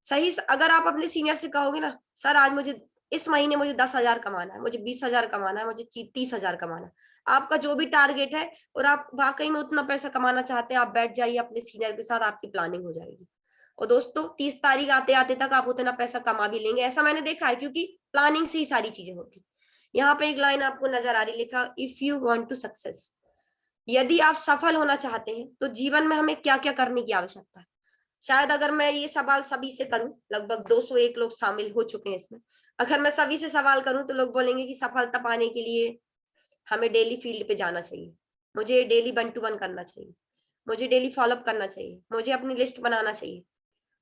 सही, अगर आप अपने सीनियर से कहोगे ना, सर आज मुझे इस महीने मुझे 10,000 कमाना है, मुझे 20,000 कमाना है, मुझे 30,000 कमाना है, आपका जो भी टारगेट है और आप वाकई में उतना पैसा कमाना चाहते हैं, आप बैठ जाइए अपने सीनियर के साथ, आपकी प्लानिंग हो जाएगी। और दोस्तों 30 तारीख आते आते तक आप उतना पैसा कमा भी लेंगे, ऐसा मैंने देखा है, क्योंकि प्लानिंग से ही सारी चीजें होती। यहाँ पे एक लाइन आपको नजर आ रही, लिखा if you want to success, यदि आप सफल होना चाहते हैं तो जीवन में हमें क्या क्या करने की आवश्यकता है। शायद अगर मैं ये सवाल सभी से करूं, लगभग 201 लोग शामिल हो चुके हैं इसमें, अगर मैं सभी से सवाल करूं तो लोग बोलेंगे कि सफलता पाने के लिए हमें डेली फील्ड पे जाना चाहिए, मुझे डेली 1 to 1 करना चाहिए, मुझे डेली फॉलोअप करना चाहिए, मुझे अपनी लिस्ट बनाना चाहिए,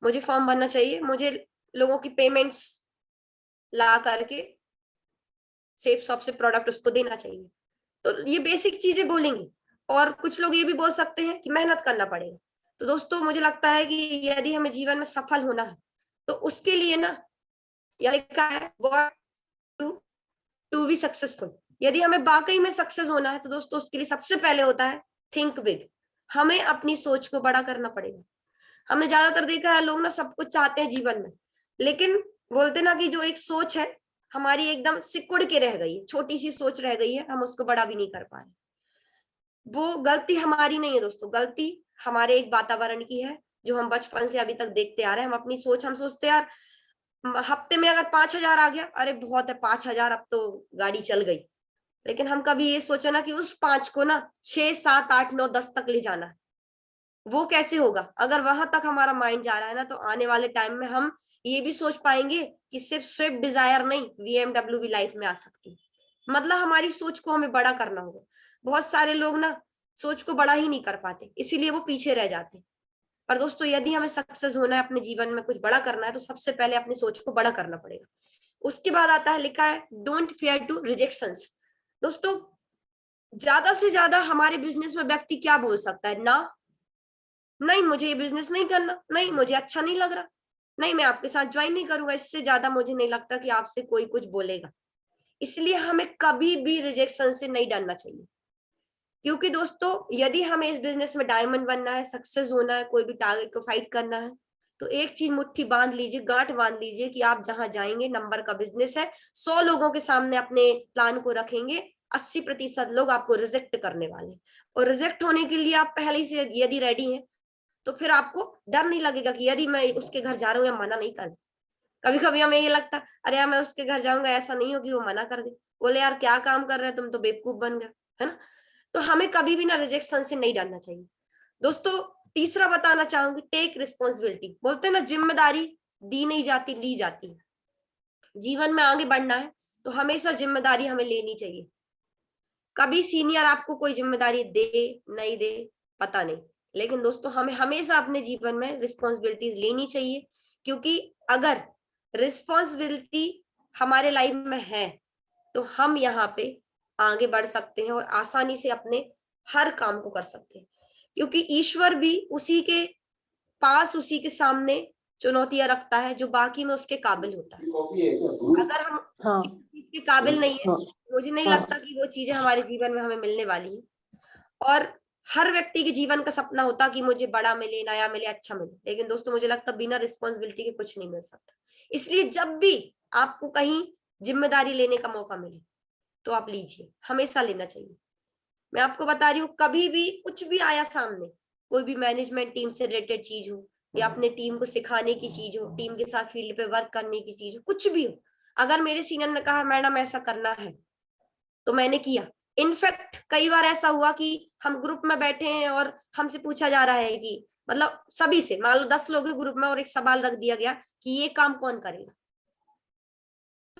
मुझे फॉर्म भरना चाहिए, मुझे लोगों की पेमेंट्स ला करके सेफ शॉप से प्रोडक्ट उसको देना चाहिए। तो ये बेसिक चीजें बोलेंगे। और कुछ लोग ये भी बोल सकते हैं कि मेहनत करना पड़ेगा। तो दोस्तों मुझे लगता है कि यदि हमें जीवन में सफल होना है तो उसके लिए ना, यह लिखा है टू बी सक्सेसफुल, यदि हमें वाकई में सक्सेस होना है तो दोस्तों उसके लिए सबसे पहले होता है थिंक बिग। हमें अपनी सोच को बड़ा करना पड़ेगा। हमने ज्यादातर देखा है लोग ना सब कुछ चाहते हैं जीवन में, लेकिन बोलते ना कि जो एक सोच है हमारी एकदम सिकुड़ के रह गई है, छोटी सी सोच रह गई है, हम उसको बड़ा भी नहीं कर पा रहे। वो गलती हमारी नहीं है दोस्तों, गलती हमारे एक वातावरण की है जो हम बचपन से अभी तक देखते आ रहे हैं। हम अपनी सोच, हम सोचते यार हफ्ते में अगर 5,000 आ गया, अरे बहुत है 5,000, अब तो गाड़ी चल गई। लेकिन हम कभी ये सोचा ना कि उस 5 को ना 6, 7, 8, 9, 10 तक ले जाना है। वो कैसे होगा? अगर वहां तक हमारा माइंड जा रहा है ना, तो आने वाले टाइम में हम ये भी सोच पाएंगे कि सिर्फ स्विफ्ट डिजायर नहीं, BMW भी लाइफ में आ सकती है। मतलब हमारी सोच को हमें बड़ा करना होगा। बहुत सारे लोग ना सोच को बड़ा ही नहीं कर पाते, इसीलिए वो पीछे रह जाते। पर दोस्तों यदि हमें सक्सेस होना है, अपने जीवन में कुछ बड़ा करना है, तो सबसे पहले अपनी सोच को बड़ा करना पड़ेगा। उसके बाद आता है, लिखा है डोंट फियर टू रिजेक्शंस। दोस्तों ज्यादा से ज्यादा हमारे बिजनेस में व्यक्ति क्या बोल सकता है? ना, नहीं मुझे ये बिजनेस नहीं करना, नहीं मुझे अच्छा नहीं लग रहा, नहीं मैं आपके साथ ज्वाइन नहीं करूंगा। इससे ज्यादा मुझे नहीं लगता कि आपसे कोई कुछ बोलेगा। इसलिए हमें कभी भी रिजेक्शन से नहीं डरना चाहिए, क्योंकि दोस्तों यदि हमें इस बिजनेस में डायमंड बनना है, सक्सेस होना है, कोई भी टारगेट को फाइट करना है, तो एक चीज मुट्ठी बांध लीजिए, गांठ बांध लीजिए कि आप जहां जाएंगे, नंबर का बिजनेस है, 100 लोगों के सामने अपने प्लान को रखेंगे, 80% लोग आपको रिजेक्ट करने वाले। और रिजेक्ट होने के लिए आप पहले से यदि रेडी हैं, तो फिर आपको डर नहीं लगेगा कि यदि मैं उसके घर जा रहा हूँ या मना नहीं कर। कभी कभी हमें ये लगता है अरे यार मैं उसके घर जाऊंगा, ऐसा नहीं हो कि वो मना कर दे, बोले यार क्या काम कर रहे हैं तुम, तो बेवकूफ बन गए, है ना। तो हमें कभी भी ना रिजेक्शन से नहीं डरना चाहिए। दोस्तों तीसरा बताना चाहूंगी, टेक रिस्पॉन्सिबिलिटी। बोलते हैं ना, जिम्मेदारी दी नहीं जाती, ली जाती है। जीवन में आगे बढ़ना है तो हमेशा जिम्मेदारी हमें लेनी चाहिए। कभी सीनियर आपको कोई जिम्मेदारी दे नहीं दे पता नहीं, लेकिन दोस्तों हमें हमेशा अपने जीवन में रिस्पॉन्सिबिलिटीज लेनी चाहिए, क्योंकि अगर रिस्पॉन्सिबिलिटी हमारे लाइफ में है तो हम यहाँ पे आगे बढ़ सकते हैं और आसानी से अपने हर काम को कर सकते हैं, क्योंकि ईश्वर भी उसी के पास, उसी के सामने चुनौतियां रखता है जो बाकी में उसके काबिल होता है। अगर हम किसी चीज के काबिल नहीं है, मुझे नहीं लगता कि वो चीजें हमारे जीवन में हमें मिलने वाली है। और हर व्यक्ति के जीवन का सपना होता कि मुझे बड़ा मिले, नया मिले, अच्छा मिले, लेकिन दोस्तों मुझे लगता बिना रिस्पॉन्सिबिलिटी के कुछ नहीं मिल सकता। इसलिए जब भी आपको कहीं जिम्मेदारी लेने का मौका मिले तो आप लीजिए, हमेशा लेना चाहिए। मैं आपको बता रही हूँ, कभी भी कुछ भी आया सामने, कोई भी मैनेजमेंट टीम से रिलेटेड चीज हो या अपने टीम को सिखाने की चीज हो, टीम के साथ फील्ड पे वर्क करने की चीज हो, कुछ भी हो, अगर मेरे सीनियर ने कहा मैडम ऐसा करना है तो मैंने किया। इनफैक्ट कई बार ऐसा हुआ कि हम ग्रुप में बैठे हैं और हमसे पूछा जा रहा है कि मतलब सभी से, मान लो 10 लोग हैं ग्रुप में और एक सवाल रख दिया गया कि ये काम कौन करेगा,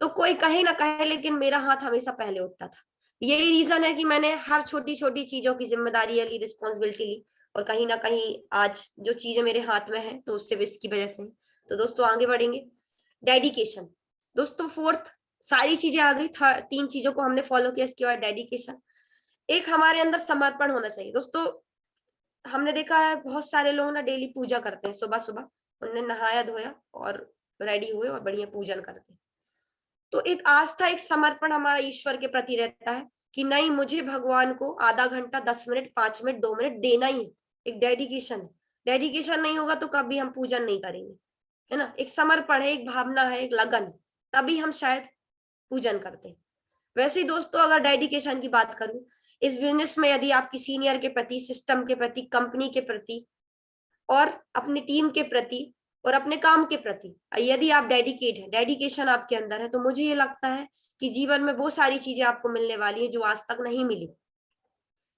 तो कोई कहे ना कहे लेकिन मेरा हाथ हमेशा पहले उठता था। यही रीजन है कि मैंने हर छोटी छोटी चीजों की जिम्मेदारी ली, रिस्पॉन्सिबिलिटी ली, और कहीं ना कहीं आज जो चीजें मेरे हाथ में है तो उससे इसकी वजह से। तो दोस्तों आगे बढ़ेंगे, डेडिकेशन। दोस्तों फोर्थ, सारी चीजें आ गई, 3 चीजों को हमने फॉलो किया, इसके बाद डेडिकेशन। एक हमारे अंदर समर्पण होना चाहिए। दोस्तों हमने देखा है बहुत सारे लोग ना डेली पूजा करते हैं, सुबह सुबह उन्होंने नहाया धोया और रेडी हुए और बढ़िया पूजन करते हैं। तो एक आस्था, एक समर्पण हमारा ईश्वर के प्रति रहता है कि नहीं, मुझे भगवान को आधा घंटा, 10 मिनट, 5 मिनट, 2 मिनट देना ही है। एक डेडिकेशन, डेडिकेशन नहीं होगा तो कभी हम पूजन नहीं करेंगे, है ना। एक समर्पण है, एक भावना है, एक लगन, तभी हम शायद पूजन करते हैं। वैसे ही दोस्तों अगर डेडिकेशन की बात करूं, इस बिजनेस में यदि आपकी सीनियर के प्रति, सिस्टम के प्रति, कंपनी के प्रति और अपनी टीम के प्रति और अपने काम के प्रति यदि आप डेडिकेट है, डेडिकेशन आपके अंदर है, तो मुझे ये लगता है कि जीवन में वो सारी चीजें आपको मिलने वाली है जो आज तक नहीं मिली।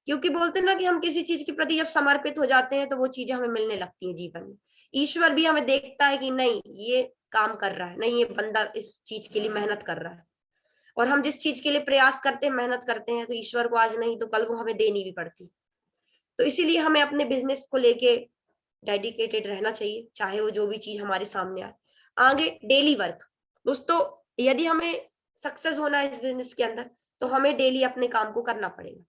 क्योंकि बोलते हैं ना कि हम किसी चीज के प्रति जब समर्पित हो जाते हैं तो वो चीजें हमें मिलने लगती है जीवन में। ईश्वर भी हमें देखता है कि नहीं ये काम कर रहा है, नहीं ये बंदा इस चीज के लिए मेहनत कर रहा है, और हम जिस चीज के लिए प्रयास करते हैं, मेहनत करते हैं, तो ईश्वर को आज नहीं तो कल वो हमें देनी भी पड़ती। तो इसीलिए हमें अपने बिजनेस को लेके डेडिकेटेड रहना चाहिए, चाहे वो जो भी चीज हमारे सामने आए। आगे डेली वर्क। दोस्तों यदि हमें सक्सेस होना है इस बिजनेस के अंदर तो हमें डेली अपने काम को करना पड़ेगा।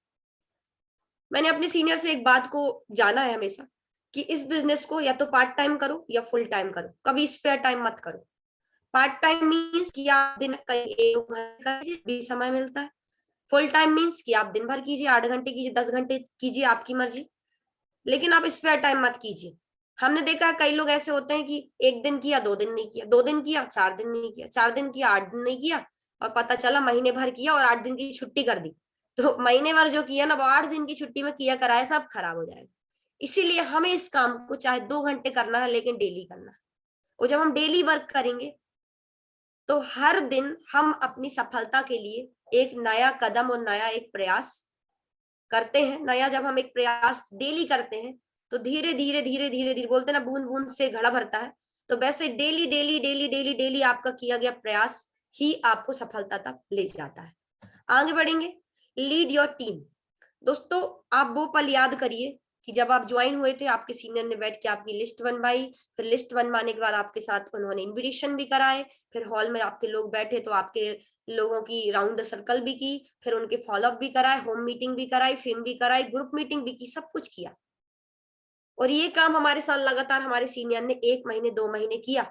मैंने अपने सीनियर से एक बात को जाना है हमेशा कि इस बिजनेस को या तो पार्ट टाइम करो या फुल टाइम करो, कभी स्पेयर टाइम मत करो। पार्ट टाइम मीन्स कि आप दिन कहीं 1 घंटे भी समय मिलता है। फुल टाइम मीन्स कि आप दिन भर कीजिए, 8 घंटे कीजिए, 10 घंटे कीजिए, आपकी मर्जी, लेकिन आप स्पेयर टाइम मत कीजिए। हमने देखा है कई लोग ऐसे होते हैं कि 1 दिन किया, 2 दिन नहीं किया, 2 दिन किया, 4 दिन नहीं किया, 4 दिन किया, 8 दिन नहीं किया, और पता चला महीने भर किया और 8 दिन की छुट्टी कर दी। तो महीने भर जो किया ना वो 8 दिन की छुट्टी में किया कराया सब खराब हो जाएगा। इसीलिए हमें इस काम को चाहे 2 घंटे करना है लेकिन डेली करना है। और जब हम डेली वर्क करेंगे तो हर दिन हम अपनी सफलता के लिए एक नया कदम और नया एक प्रयास करते हैं। नया जब हम एक प्रयास डेली करते हैं तो धीरे धीरे धीरे धीरे धीरे बोलते हैं ना बूंद बूंद से घड़ा भरता है, तो वैसे daily daily daily daily daily आपका किया गया प्रयास ही आपको सफलता तक ले जाता है। आगे बढ़ेंगे, लीड योर टीम। दोस्तों आप वो पल याद करिए कि जब आप ज्वाइन हुए थे, आपके सीनियर ने बैठ के आपकी लिस्ट बनवाई, फिर लिस्ट बनवाने के बाद आपके साथ उन्होंने इन्विटेशन भी कराए, फिर हॉल में आपके लोग बैठे तो आपके लोगों की राउंड सर्कल भी की, फिर उनके फॉलोअप भी कराए, होम मीटिंग भी कराई, फिल्म भी कराई, ग्रुप मीटिंग भी की, सब कुछ किया। और ये काम हमारे साथ लगातार हमारे सीनियर ने 1 महीने 2 महीने किया।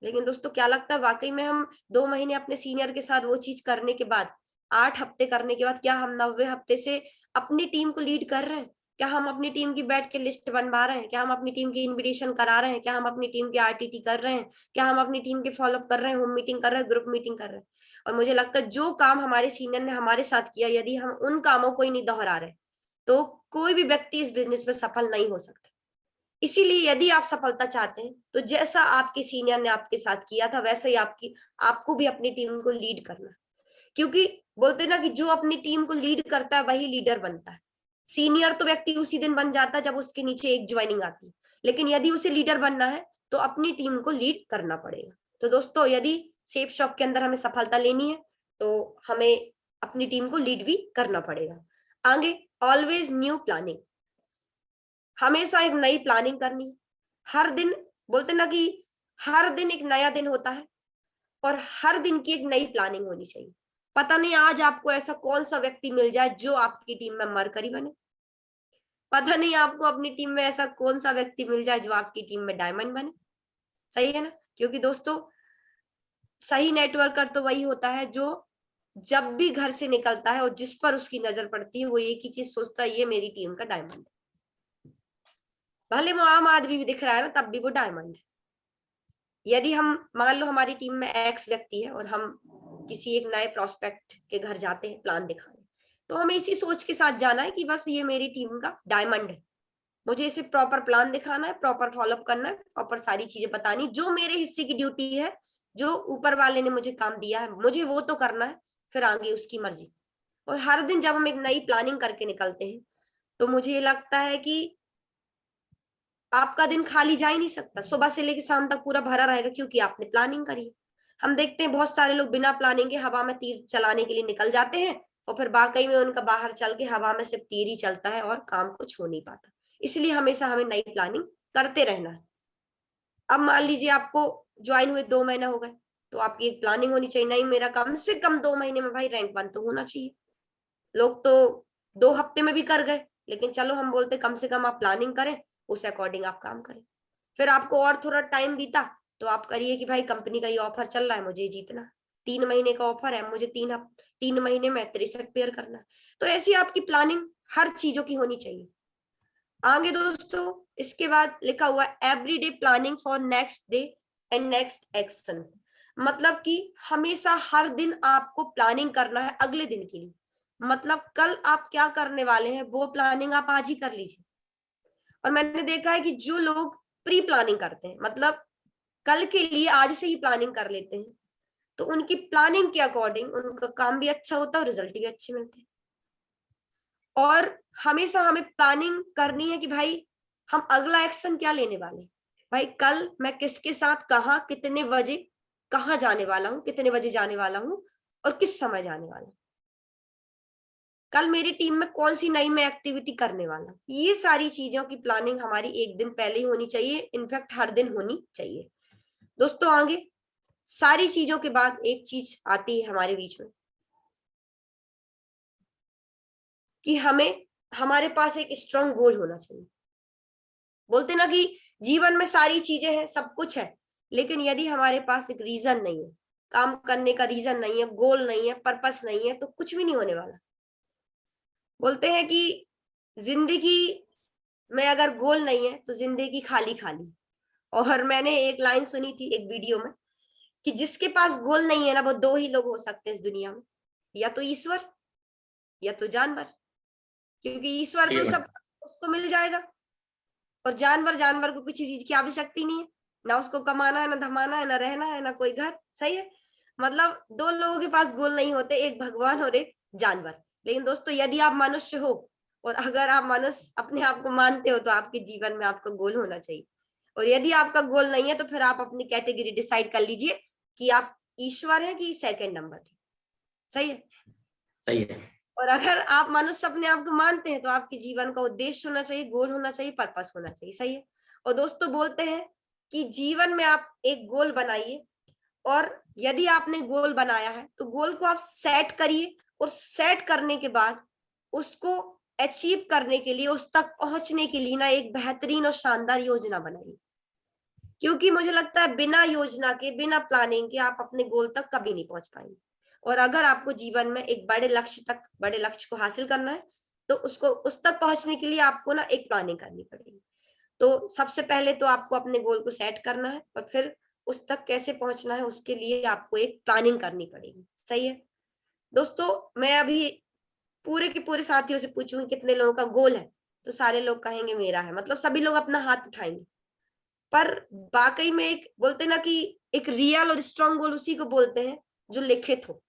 लेकिन दोस्तों क्या लगता है वाकई में हम 2 महीने अपने सीनियर के साथ वो चीज करने के बाद, 8 हफ्ते करने के बाद, क्या हम 90 हफ्ते से अपनी टीम को लीड कर रहे हैं? क्या हम अपनी टीम की बैठ के लिस्ट बनवा रहे हैं? क्या हम अपनी टीम की इन्विटेशन करा रहे हैं? क्या हम अपनी टीम के आरटीटी कर रहे हैं? क्या हम अपनी टीम के फॉलोअप कर रहे हैं, होम मीटिंग कर रहे हैं, ग्रुप मीटिंग कर रहे हैं? और मुझे लगता है जो काम हमारे सीनियर ने हमारे साथ किया, यदि हम उन कामों को ही नहीं दोहरा रहे तो कोई भी व्यक्ति इस बिजनेस में सफल नहीं हो सकता। इसीलिए यदि आप सफलता चाहते हैं तो जैसा आपके सीनियर ने आपके साथ किया था वैसे ही आपको भी अपनी टीम को लीड करना है। क्योंकि बोलते ना कि जो अपनी टीम को लीड करता है वही लीडर बनता है। सीनियर तो व्यक्ति उसी दिन बन जाता है जब उसके नीचे एक ज्वाइनिंग आती है, लेकिन यदि उसे लीडर बनना है तो अपनी टीम को लीड करना पड़ेगा। तो दोस्तों यदि सेफ शॉप के अंदर हमें सफलता लेनी है तो हमें अपनी टीम को लीड भी करना पड़ेगा। आगे, ऑलवेज न्यू प्लानिंग। हमेशा एक नई प्लानिंग करनी। हर दिन बोलते ना कि हर दिन एक नया दिन होता है और हर दिन की एक नई प्लानिंग होनी चाहिए। पता नहीं आज आपको ऐसा कौन सा व्यक्ति मिल जाए जो आपकी टीम में मरकरी बने, पता नहीं आपको अपनी टीम में ऐसा कौन सा व्यक्ति मिल जाए जो आपकी टीम में डायमंड बने। सही है ना? क्योंकि दोस्तों सही नेटवर्कर तो वही होता है जो जब भी घर से निकलता है और जिस पर उसकी नजर पड़ती है वो एक ही चीज सोचता है, ये मेरी टीम का डायमंड है। भले वो आम आदमी भी दिख रहा है ना तब भी वो डायमंड है। यदि हम मान लो हमारी टीम में एक्स व्यक्ति है और हम किसी एक नए प्रोस्पेक्ट के घर जाते हैं प्लान दिखाने, तो हमें इसी सोच के साथ जाना है कि बस ये मेरी टीम का डायमंड है, मुझे इसे प्रॉपर प्लान दिखाना है, प्रॉपर फॉलोअप करना है, प्रॉपर सारी चीजें बतानी, जो मेरे हिस्से की ड्यूटी है, जो ऊपर वाले ने मुझे काम दिया है मुझे वो तो करना है, फिर आगे उसकी मर्जी। और हर दिन जब हम एक नई प्लानिंग करके निकलते हैं तो मुझे ये लगता है कि आपका दिन खाली जा ही नहीं सकता, सुबह से लेकर शाम तक पूरा भरा रहेगा क्योंकि आपने प्लानिंग करी। हम देखते हैं बहुत सारे लोग बिना प्लानिंग के हवा में तीर चलाने के लिए निकल जाते हैं और फिर वाकई में उनका बाहर चल के हवा में सिर्फ तीर ही चलता है और काम कुछ हो नहीं पाता। इसलिए हमेशा हमें नई प्लानिंग करते रहना है। अब मान लीजिए आपको ज्वाइन हुए 2 महीना हो गए तो आपकी एक प्लानिंग होनी चाहिए, नहीं मेरा कम से कम 2 महीने में भाई रैंक 1 तो होना चाहिए। लोग तो 2 हफ्ते में भी कर गए, लेकिन चलो हम बोलते कम से कम आप प्लानिंग करें, उस अकॉर्डिंग आप काम करें। फिर आपको और थोड़ा टाइम बीता तो आप करिए कि भाई कंपनी का ये ऑफर चल रहा है, मुझे जीतना, 3 महीने का ऑफर है, मुझे 3 महीने में 63 पेयर करना है। तो ऐसी आपकी प्लानिंग हर चीजों की होनी चाहिए। आगे दोस्तों इसके बाद लिखा हुआ everyday planning for next day and next action. मतलब कि हमेशा हर दिन आपको प्लानिंग करना है अगले दिन के लिए। मतलब कल आप क्या करने वाले हैं वो प्लानिंग आप आज ही कर लीजिए। और मैंने देखा है कि जो लोग प्री प्लानिंग करते हैं, मतलब कल के लिए आज से ही प्लानिंग कर लेते हैं, तो उनकी प्लानिंग के अकॉर्डिंग उनका काम भी अच्छा होता है और रिजल्ट भी अच्छे मिलते हैं। और हमेशा हमें प्लानिंग करनी है कि भाई हम अगला एक्शन क्या लेने वाले, भाई कल मैं किसके साथ कहाँ कितने बजे कहाँ जाने वाला हूँ, कितने बजे जाने वाला हूँ और किस समय जाने वाला हूँ, कल मेरी टीम में कौन सी नई मैं एक्टिविटी करने वाला हूँ। ये सारी चीजों की प्लानिंग हमारी एक दिन पहले ही होनी चाहिए, इनफैक्ट हर दिन होनी चाहिए। दोस्तों आगे सारी चीजों के बाद एक चीज आती है हमारे बीच में कि हमें हमारे पास एक स्ट्रांग गोल होना चाहिए। बोलते ना कि जीवन में सारी चीजें हैं, सब कुछ है, लेकिन यदि हमारे पास एक रीजन नहीं है, काम करने का रीजन नहीं है, गोल नहीं है, पर्पस नहीं है, तो कुछ भी नहीं होने वाला। बोलते हैं कि जिंदगी में अगर गोल नहीं है तो जिंदगी खाली खाली। और मैंने एक लाइन सुनी थी एक वीडियो में कि जिसके पास गोल नहीं है ना, वो दो ही लोग हो सकते हैं इस दुनिया में, या तो ईश्वर या तो जानवर। क्योंकि ईश्वर तो सब उसको मिल जाएगा और जानवर को किसी चीज की आवश्यकता नहीं है, ना उसको कमाना है, ना धमाना है, ना रहना है, ना कोई घर। सही है, मतलब दो लोगों के पास गोल नहीं होते, एक भगवान और एक जानवर। लेकिन दोस्तों यदि आप मनुष्य हो और अगर आप मनुष्य अपने आप को मानते हो तो आपके जीवन में आपका गोल होना चाहिए। और यदि आपका गोल नहीं है तो फिर आप अपनी कैटेगरी डिसाइड कर लीजिए कि आप ईश्वर है कि सेकंड नंबर है। सही है, सही है। और अगर आप मनुष्य अपने आप को मानते हैं तो आपके जीवन का उद्देश्य होना चाहिए, गोल होना चाहिए, पर्पस होना चाहिए। सही है, और दोस्तों बोलते हैं कि जीवन में आप एक गोल बनाइए और यदि आपने गोल बनाया है तो गोल को आप सेट करिए और सेट करने के बाद उसको अचीव करने के लिए, उस तक पहुंचने के लिए ना एक बेहतरीन और शानदार योजना बनाइए। क्योंकि मुझे लगता है बिना योजना के, बिना प्लानिंग के आप अपने गोल तक कभी नहीं पहुंच पाएंगे। और अगर आपको जीवन में एक बड़े लक्ष्य को हासिल करना है तो उसको उस तक पहुंचने के लिए आपको ना एक प्लानिंग करनी पड़ेगी। तो सबसे पहले तो आपको अपने गोल को सेट करना है और फिर उस तक कैसे पहुंचना है उसके लिए आपको एक प्लानिंग करनी पड़ेगी। सही है दोस्तों, मैं अभी पूरे के पूरे साथियों से पूछूंगी कितने लोगों का गोल है, तो सारे लोग कहेंगे मेरा है, मतलब सभी लोग अपना हाथ उठाएंगे। पर वाकई में एक बोलते ना कि एक रियल और स्ट्रांग गोल उसी को बोलते हैं जो लिखित हो।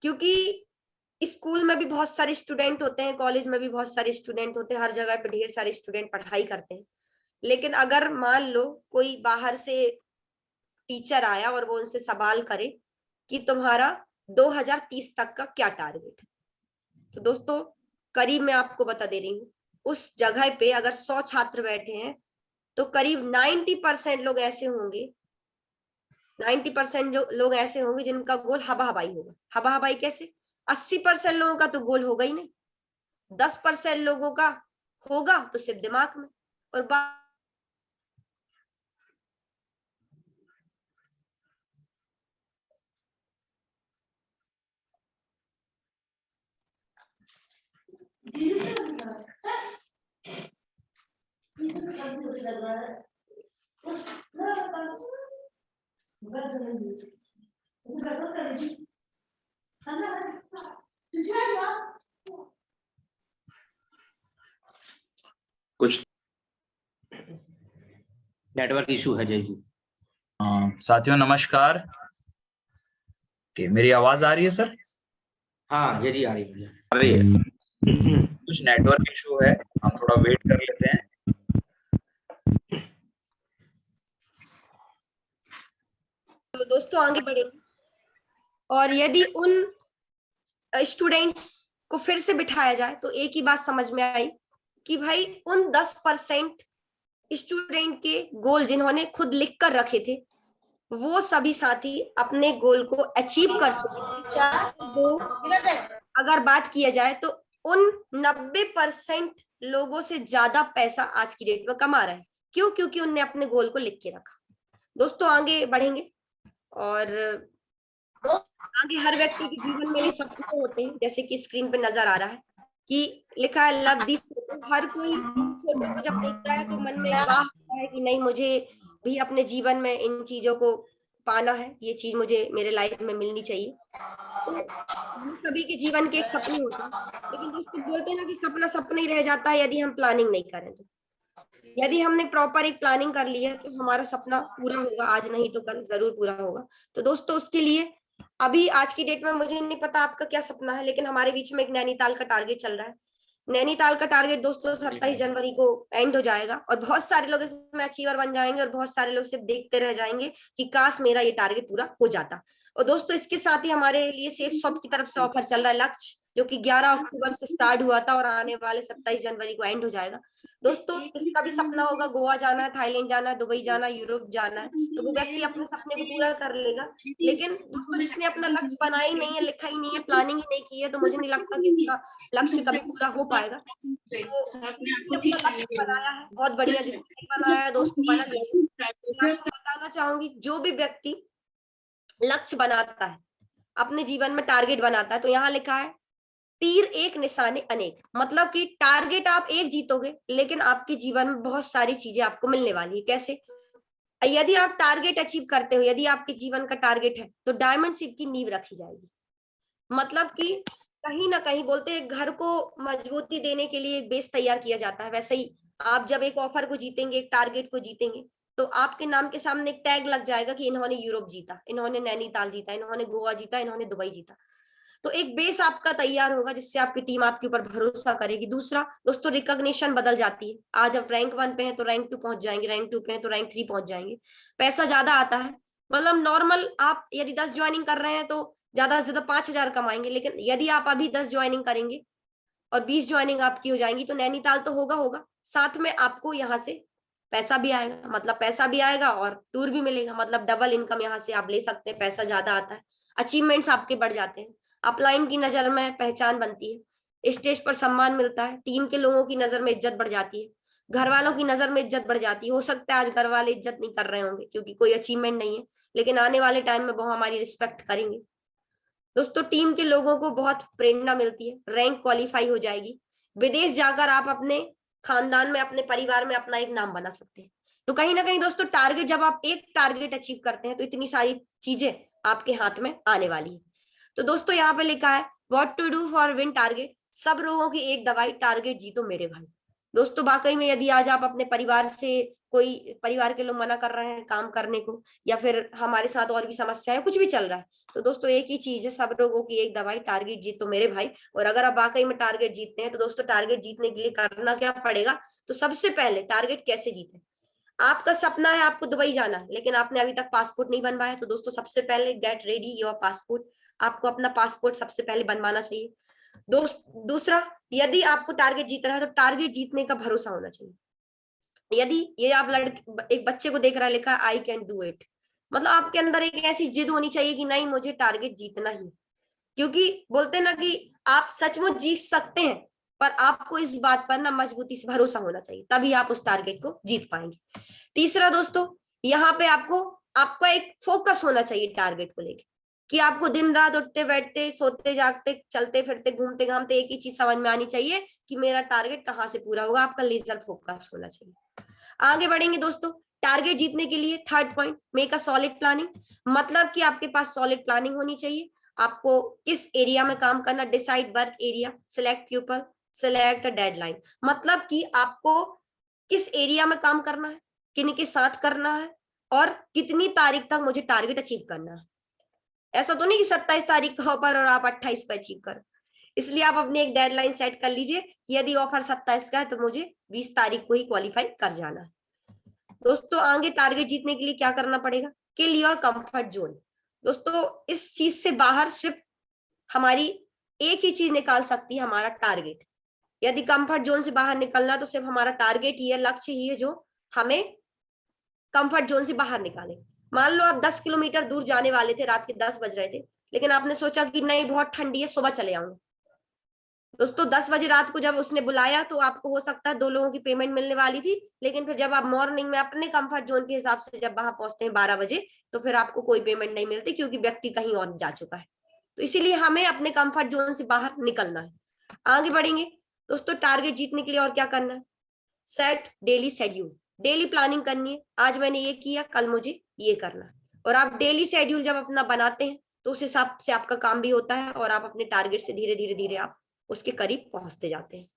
क्योंकि स्कूल में भी बहुत सारे स्टूडेंट होते हैं, कॉलेज में भी बहुत सारे स्टूडेंट होते हैं, हर जगह पे ढेर सारे स्टूडेंट पढ़ाई करते हैं, लेकिन अगर मान लो कोई बाहर से टीचर आया और वो उनसे सवाल करे कि तुम्हारा 2030 तक का क्या टारगेट है, तो दोस्तों करीब मैं आपको बता दे रही हूँ, उस जगह पे अगर 100 छात्र बैठे हैं तो करीब 90% लोग ऐसे होंगे, 90% लोग ऐसे होंगे जिनका गोल हवा हवाई होगा। हवा हवाई कैसे? 80% लोगों का तो गोल होगा ही नहीं, 10% लोगों का होगा तो सिर्फ दिमाग में, और कुछ नेटवर्क इशू है जय जी। साथियों नमस्कार। मेरी आवाज आ रही है सर? हाँ जय जी आ रही है। अरे कुछ नेटवर्क इशू है, हम थोड़ा वेट कर लेते हैं। तो दोस्तों आगे बढ़ेंगे, और यदि उन स्टूडेंट्स को फिर से बिठाया जाए तो एक ही बात समझ में आई कि भाई उन 10% स्टूडेंट के गोल जिन्होंने खुद लिख कर रखे थे वो सभी साथी अपने गोल को अचीव कर चुके हैं। अगर बात किया जाए तो उन 90% लोगों से ज्यादा पैसा आज की डेट में कमा रहे हैं। क्यों? क्योंकि उनने अपने गोल को लिख के रखा। दोस्तों आगे बढ़ेंगे, और आगे हर व्यक्ति के जीवन में ये सपने होते हैं, जैसे कि स्क्रीन पे नजर आ रहा है कि लिखा है लव दिस फोटो। हर कोई फोटो को जब देखता है तो मन में एक वाह आता है कि नहीं, मुझे भी अपने जीवन में इन चीजों को पाना है, ये चीज मुझे मेरे लाइफ में मिलनी चाहिए। तो हम सभी के जीवन के एक सपने होते हैं, लेकिन दोस्तों बोलते हैं ना कि सपना सपना ही रह जाता है यदि हम प्लानिंग नहीं करें तो। यदि हमने प्रॉपर एक प्लानिंग कर ली है तो हमारा सपना पूरा होगा, आज नहीं तो कल जरूर पूरा होगा। तो दोस्तों उसके लिए अभी आज की डेट में मुझे नहीं पता आपका क्या सपना है, लेकिन हमारे बीच में एक नैनीताल का टारगेट चल रहा है। नैनीताल का टारगेट दोस्तों 27 जनवरी को एंड हो जाएगा और बहुत सारे लोग इसमें अचीवर बन जाएंगे और बहुत सारे लोग सिर्फ देखते रह जाएंगे कि काश मेरा ये टारगेट पूरा हो जाता। और दोस्तों इसके साथ ही हमारे लिए सेफ शॉप की तरफ से ऑफर चल रहा है लक्ष्य, जो कि 11 अक्टूबर से स्टार्ट हुआ था और आने वाले 27 जनवरी को एंड हो जाएगा। दोस्तों जिसका भी सपना होगा गोवा जाना है, थाईलैंड जाना है, दुबई जाना है, यूरोप जाना है, तो वो व्यक्ति अपने सपने को पूरा कर लेगा। लेकिन दोस्तों जिसने अपना लक्ष्य बनाया ही नहीं है, लिखा ही नहीं है, प्लानिंग ही नहीं की है, तो मुझे नहीं लगता कि उसका लक्ष्य कभी पूरा हो पाएगा। तो जिसने अपना लक्ष्य बनाया है बहुत बढ़िया, जिसने नहीं बनाया है दोस्तों बना लीजिए। मैं आपको बताना चाहूंगी जो भी व्यक्ति लक्ष्य बनाता है, अपने जीवन में टारगेट बनाता है, तो यहाँ लिखा है तीर एक निशाने अनेक। मतलब कि टारगेट आप एक जीतोगे, लेकिन आपके जीवन में बहुत सारी चीजें आपको मिलने वाली है। कैसे? यदि आप टारगेट अचीव करते हो, यदि आपके जीवन का टारगेट है, तो डायमंड शिप की नींव रखी जाएगी। मतलब कि कहीं ना कहीं बोलते हैं घर को मजबूती देने के लिए एक बेस तैयार किया जाता है, वैसे ही आप जब एक ऑफर को जीतेंगे, एक टारगेट को जीतेंगे, तो आपके नाम के सामने एक टैग लग जाएगा कि इन्होंने यूरोप जीता, इन्होंने नैनीताल जीता, इन्होंने गोवा जीता, इन्होंने दुबई जीता। तो एक बेस आपका तैयार होगा जिससे आपकी टीम आपके ऊपर भरोसा करेगी। दूसरा दोस्तों रिकॉग्निशन बदल जाती है। आज आप रैंक 1 पे हैं तो रैंक 2 पहुंच जाएंगे, रैंक 2 पे हैं तो रैंक 3 पहुंच जाएंगे। पैसा ज्यादा आता है, मतलब नॉर्मल आप यदि 10 ज्वाइनिंग कर रहे हैं तो ज्यादा से ज्यादा 5,000 कमाएंगे, लेकिन यदि आप अभी 10 ज्वाइनिंग करेंगे और 20 ज्वाइनिंग आपकी हो जाएंगी तो नैनीताल तो होगा, साथ में आपको यहाँ से पैसा भी आएगा, मतलब पैसा भी आएगा और टूर भी मिलेगा, मतलब डबल इनकम यहाँ से आप ले सकते हैं। पैसा ज्यादा आता है, अचीवमेंट्स आपके बढ़ जाते हैं, अपलाइन की नजर में पहचान बनती है, स्टेज पर सम्मान मिलता है, टीम के लोगों की नजर में इज्जत बढ़ जाती है, घर वालों की नजर में इज्जत बढ़ जाती है। हो सकता है आज घर वाले इज्जत नहीं कर रहे होंगे क्योंकि कोई अचीवमेंट नहीं है, लेकिन आने वाले टाइम में वो हमारी रिस्पेक्ट करेंगे। दोस्तों टीम के लोगों को बहुत प्रेरणा मिलती है, रैंक क्वालिफाई हो जाएगी, विदेश जाकर आप अपने खानदान में, अपने परिवार में अपना एक नाम बना सकते हैं। तो कहीं ना कहीं दोस्तों टारगेट, जब आप एक टारगेट अचीव करते हैं तो इतनी सारी चीजें आपके हाथ में आने वाली है। तो दोस्तों यहाँ पे लिखा है what to do for win target, सब रोगों की एक दवाई, टारगेट जीतो मेरे भाई। दोस्तों वाकई में यदि आज आप अपने परिवार से, कोई परिवार के लोग मना कर रहे हैं काम करने को, या फिर हमारे साथ और भी समस्या है, कुछ भी चल रहा है, तो दोस्तों एक ही चीज है, सब रोगों की एक दवाई, टारगेट जीतो मेरे भाई। और अगर आप वाकई में टारगेट जीतते हैं तो दोस्तों टारगेट जीतने के लिए करना क्या पड़ेगा? तो सबसे पहले टारगेट कैसे जीते? आपका सपना है आपको दुबई जाना है, लेकिन आपने अभी तक पासपोर्ट नहीं बनवाया, तो दोस्तों सबसे पहले गेट रेडी योर पासपोर्ट। आपको अपना पासपोर्ट सबसे पहले बनवाना चाहिए। दूसरा, यदि आपको टारगेट जीतना है तो टारगेट जीतने का भरोसा होना चाहिए। यदि ये आप एक बच्चे को देख रहा है, लिखा आई कैन डू इट, मतलब आपके अंदर एक ऐसी जिद होनी चाहिए कि नहीं मुझे टारगेट जीतना ही, क्योंकि बोलते हैं ना कि आप सचमुच जीत सकते हैं, पर आपको इस बात पर ना मजबूती से भरोसा होना चाहिए, तभी आप उस टारगेट को जीत पाएंगे। तीसरा दोस्तों, यहाँ पे आपका एक फोकस होना चाहिए टारगेट को लेके, कि आपको दिन रात उठते बैठते, सोते जागते, चलते फिरते, घूमते घामते एक ही चीज समझ में आनी चाहिए कि मेरा टारगेट कहाँ से पूरा होगा। आपका लेजर फोकस होना चाहिए। आगे बढ़ेंगे दोस्तों, टारगेट जीतने के लिए third point, make a solid planning. मतलब कि आपके पास सॉलिड प्लानिंग होनी चाहिए। आपको किस एरिया में काम करना, decide work area, select people, select deadline. मतलब कि आपको किस एरिया में काम करना है, किन के साथ करना है, और कितनी तारीख तक मुझे टारगेट अचीव करना है। ऐसा तो नहीं कि 27 तारीख का ऑफर और आप 28 पे अचीव करो। इसलिए आप अपनी एक डेडलाइन सेट कर लीजिए, यदि ऑफर 27 का है तो मुझे 20 तारीख को ही क्वालिफाई कर जाना है। दोस्तों आगे टारगेट जीतने के लिए क्या करना पड़ेगा? Kill your comfort zone. दोस्तों इस चीज से बाहर सिर्फ हमारी एक ही चीज निकाल सकती है, हमारा टारगेट। यदि कंफर्ट जोन से बाहर निकलना तो सिर्फ हमारा टारगेट ही है, लक्ष्य ही है जो हमें कंफर्ट जोन से बाहर निकाले। मान लो आप 10 किलोमीटर दूर जाने वाले थे, रात के 10 बज रहे थे, लेकिन आपने सोचा कि नहीं बहुत ठंडी है, सुबह चले आऊंगा। दोस्तों 10 बजे रात को जब उसने बुलाया तो आपको हो सकता है 2 लोगों की पेमेंट मिलने वाली थी, लेकिन फिर जब आप मॉर्निंग में अपने कंफर्ट जोन के हिसाब से जब वहां पहुंचते हैं 12 बजे, तो फिर आपको कोई पेमेंट नहीं मिलती, क्योंकि व्यक्ति कहीं और जा चुका है। तो इसीलिए हमें अपने कंफर्ट जोन से बाहर निकलना है। आगे बढ़ेंगे दोस्तों, टारगेट जीतने के लिए और क्या करना है? Set daily schedule, daily planning करनी है। आज मैंने ये किया, कल मुझे ये करना है। और आप डेली शेड्यूल जब अपना बनाते हैं तो उस हिसाब से आपका काम भी होता है और आप अपने टारगेट से धीरे धीरे धीरे आप उसके करीब पहुंचते जाते हैं।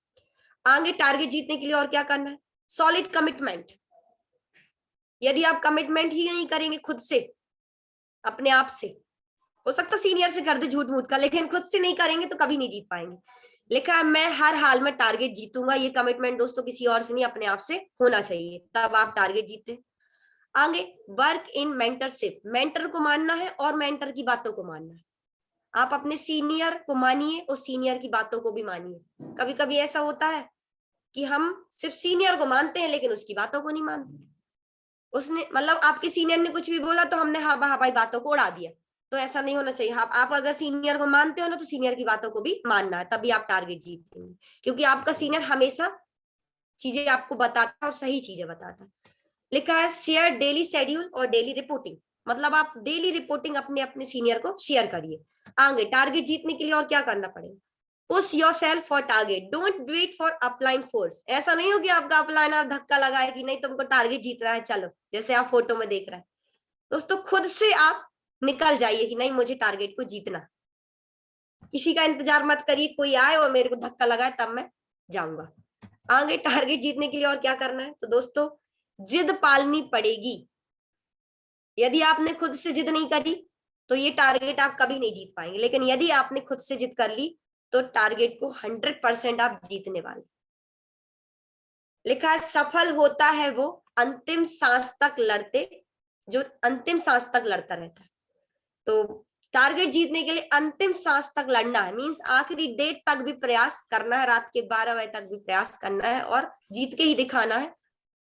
आगे टारगेट जीतने के लिए और क्या करना है? Solid commitment. यदि आप कमिटमेंट ही नहीं करेंगे खुद से, अपने आप से, हो सकता सीनियर से कर दे झूठ मूठ का, लेकिन खुद से नहीं करेंगे तो कभी नहीं जीत पाएंगे। लिखा है मैं हर हाल में टारगेट जीतूंगा। ये कमिटमेंट दोस्तों किसी और से नहीं, अपने आप से होना चाहिए, तब आप टारगेट जीते। आगे, वर्क इन मेंटरशिप, मेंटर को मानना है और मेंटर की बातों को मानना है। आप अपने सीनियर को मानिए और सीनियर की बातों को भी मानिए। कभी कभी ऐसा होता है कि हम सिर्फ सीनियर को मानते हैं लेकिन उसकी बातों को नहीं मानते। उसने मतलब आपके सीनियर ने कुछ भी बोला तो हमने हाँ भाई बातों को उड़ा दिया, तो ऐसा नहीं होना चाहिए। आप अगर सीनियर को मानते हो ना तो सीनियर की बातों को भी मानना है, तभी आप टारगेट जीतेंगे, क्योंकि आपका सीनियर हमेशा चीजें आपको बताता है और सही चीजें बताता है। लिखा है शेयर डेली शेड्यूल और डेली रिपोर्टिंग, मतलब आप डेली रिपोर्टिंग अपने अपने सीनियर को शेयर करिए। आगे, टारगेट जीतने के लिए और क्या करना पड़ेगा? Push yourself for target, don't wait for upline force. ऐसा नहीं हो कि आपका अपलाइनर धक्का लगाए कि नहीं तुमको टारगेट जीतना है चलो, जैसे आप फोटो में देख रहे हैं। दोस्तों खुद से आप निकल जाइए कि नहीं मुझे टारगेट को जीतना। किसी का इंतजार मत करिए कोई आए और मेरे को धक्का लगाए तब मैं जाऊंगा। आगे, टारगेट जीतने के लिए और क्या करना है? तो दोस्तों जिद पालनी पड़ेगी। यदि आपने खुद से जिद नहीं करी तो ये टारगेट आप कभी नहीं जीत पाएंगे, लेकिन यदि आपने खुद से जिद कर ली तो टारगेट को 100% आप जीतने वाले। लिखा है सफल होता है वो अंतिम सांस तक लड़ते, जो अंतिम सांस तक लड़ता रहता है। तो टारगेट जीतने के लिए अंतिम सांस तक लड़ना है, मींस आखिरी डेट तक भी प्रयास करना है, रात के 12 बजे तक भी प्रयास करना है और जीत के ही दिखाना है।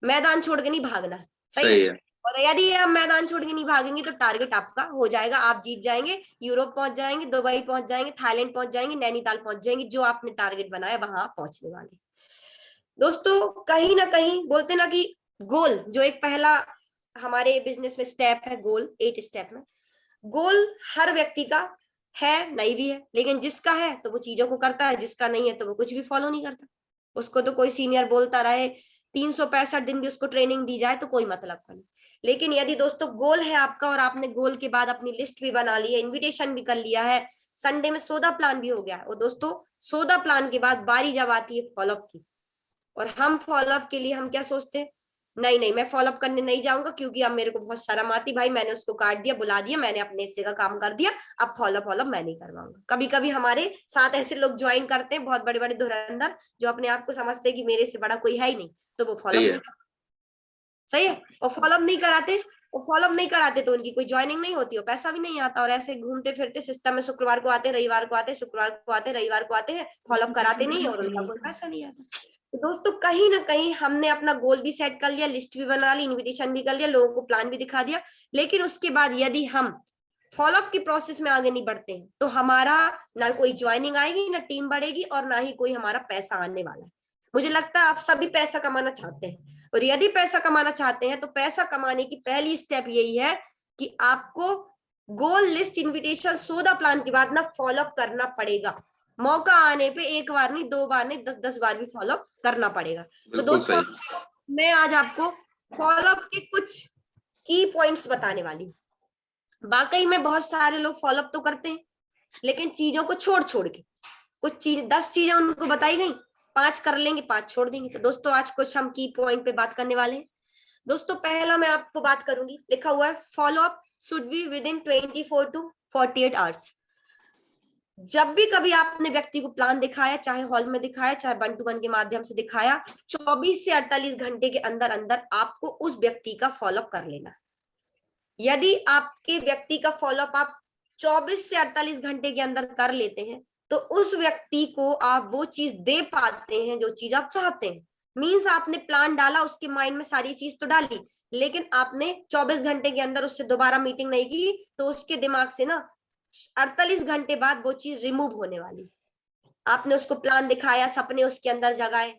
मैदान छोड़ के नहीं भागना है। सही है। और यदि आप मैदान छोड़ के नहीं भागेंगे तो टारगेट आपका हो जाएगा, आप जीत जाएंगे, यूरोप पहुंच जाएंगे, दुबई पहुंच जाएंगे, थाईलैंड पहुंच जाएंगे, नैनीताल पहुंच जाएंगे, जो आपने टारगेट बनाया वहां पहुंचने वाले। दोस्तों कहीं ना कहीं बोलते ना कि गोल, जो एक पहला हमारे बिजनेस में स्टेप है गोल, 8 स्टेप में गोल हर व्यक्ति का है, नहीं भी है, लेकिन जिसका है तो वो चीजों को करता है, जिसका नहीं है तो वो कुछ भी फॉलो नहीं करता। उसको तो कोई सीनियर बोलता रहे 365 दिन भी उसको ट्रेनिंग दी जाए तो कोई मतलब का नहीं। लेकिन यदि दोस्तों गोल है आपका और आपने गोल के बाद अपनी लिस्ट भी बना ली है, इन्विटेशन भी कर लिया है, संडे में सौदा प्लान भी हो गया है, और दोस्तों सौदा प्लान के बाद बारी जब आती है फॉलोअप की, और हम फॉलोअप के लिए हम क्या सोचते हैं, नहीं मैं फॉलोअप करने नहीं जाऊंगा क्योंकि अब मेरे को बहुत शर्म आती, भाई मैंने उसको काट दिया, बुला दिया, मैंने अपने हिस्से का काम कर दिया, अब फॉलोअप मैं नहीं करवाऊंगा। कभी कभी हमारे साथ ऐसे लोग ज्वाइन करते हैं, बहुत बड़े बड़े धुरंधर जो अपने आप को समझते हैं कि मेरे से बड़ा कोई है ही नहीं, तो वो फॉलोअप नहीं करते। सही है। और फॉलोअप नहीं कराते तो उनकी कोई ज्वाइनिंग नहीं होती और पैसा भी नहीं आता, और ऐसे घूमते फिरते सिस्टम में शुक्रवार को आते, रविवार को आते, शुक्रवार को आते, रविवार को आते हैं, फॉलोअप कराते नहीं और उनका कोई पैसा नहीं आता। तो दोस्तों कहीं ना कहीं हमने अपना गोल भी सेट कर लिया, लिस्ट भी बना ली, इन्विटेशन भी कर लिया, लोगों को प्लान भी दिखा दिया, लेकिन उसके बाद यदि हम फॉलोअप की प्रोसेस में आगे नहीं बढ़ते हैं तो हमारा ना कोई ज्वाइनिंग आएगी, ना टीम बढ़ेगी, और ना ही कोई हमारा पैसा आने वाला है। मुझे लगता है आप सभी पैसा कमाना चाहते हैं, और यदि पैसा कमाना चाहते हैं तो पैसा कमाने की पहली स्टेप यही है कि आपको गोल लिस्ट, इन्विटेशन, सौदा प्लान के बाद ना फॉलोअप करना पड़ेगा। मौका आने पे एक बार नहीं, 2 बार नहीं, 10 बार भी फॉलोअप करना पड़ेगा। तो दोस्तों मैं आज आपको फॉलोअप के कुछ की पॉइंट्स बताने वाली हूँ। वाकई में बहुत सारे लोग फॉलोअप तो करते हैं लेकिन चीजों को छोड़ के, कुछ चीज 10 चीजें उनको बताई गई, 5 कर लेंगे, 5 छोड़ देंगे। तो दोस्तों आज कुछ हम की पॉइंट पे बात करने वाले हैं। दोस्तों पहला मैं आपको बात करूंगी, लिखा हुआ है follow up should be with in 24 to 48 hours. जब भी कभी आपने व्यक्ति को प्लान दिखाया, चाहे हॉल में दिखाया, चाहे 1 to 1 के माध्यम से दिखाया, 24 से 48 घंटे के अंदर अंदर आपको उस व्यक्ति का फॉलोअप कर लेना। यदि आपके व्यक्ति का फॉलोअप आप 24 से 48 घंटे के अंदर कर लेते हैं तो उस व्यक्ति को आप वो चीज दे पाते हैं जो चीज आप चाहते हैं। मींस आपने प्लान डाला, उसके माइंड में सारी चीज तो डाली, लेकिन आपने 24 घंटे के अंदर उससे दोबारा मीटिंग नहीं की तो उसके दिमाग से ना 48 घंटे बाद वो चीज रिमूव होने वाली। आपने उसको प्लान दिखाया, सपने उसके अंदर जगाए,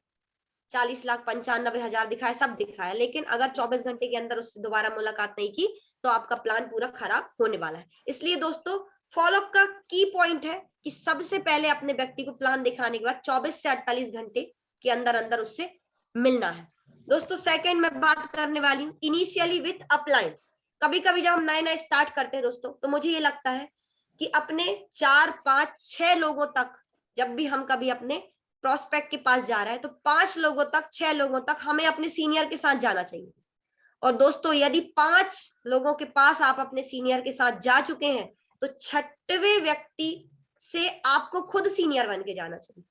40,95,000 दिखाए, सब दिखाया, लेकिन अगर 24 घंटे के अंदर उससे दोबारा मुलाकात नहीं की तो आपका प्लान पूरा खराब होने वाला है। इसलिए दोस्तों फॉलोअप का की पॉइंट है कि सबसे पहले अपने व्यक्ति को प्लान दिखाने के बाद 24 से 48 घंटे के अंदर अंदर उससे मिलना है। दोस्तों सेकंड मैं बात करने वाली हूँ इनिशियली विथ अपलाइन। कभी कभी जब हम नए स्टार्ट करते हैं दोस्तों, तो मुझे ये लगता है कि अपने 4, 5, 6 लोगों तक, जब भी हम कभी अपने प्रोस्पेक्ट के पास जा रहा है तो 5 लोगों तक, 6 लोगों तक हमें अपने सीनियर के साथ जाना चाहिए। और दोस्तों यदि 5 लोगों के पास आप अपने सीनियर के साथ जा चुके हैं तो छठवें व्यक्ति से आपको खुद सीनियर बन के जाना चाहिए।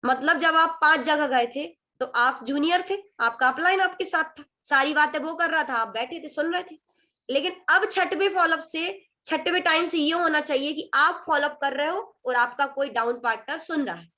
मतलब जब आप 5 जगह गए थे तो आप जूनियर थे, आपका अपलाइन आपके साथ था, सारी बातें वो कर रहा था, आप बैठे थे सुन रहे थे। लेकिन अब छठवें फॉलोअप से, छठवें टाइम से ये होना चाहिए कि आप फॉलोअप कर रहे हो और आपका कोई डाउन पार्टनर सुन रहा है।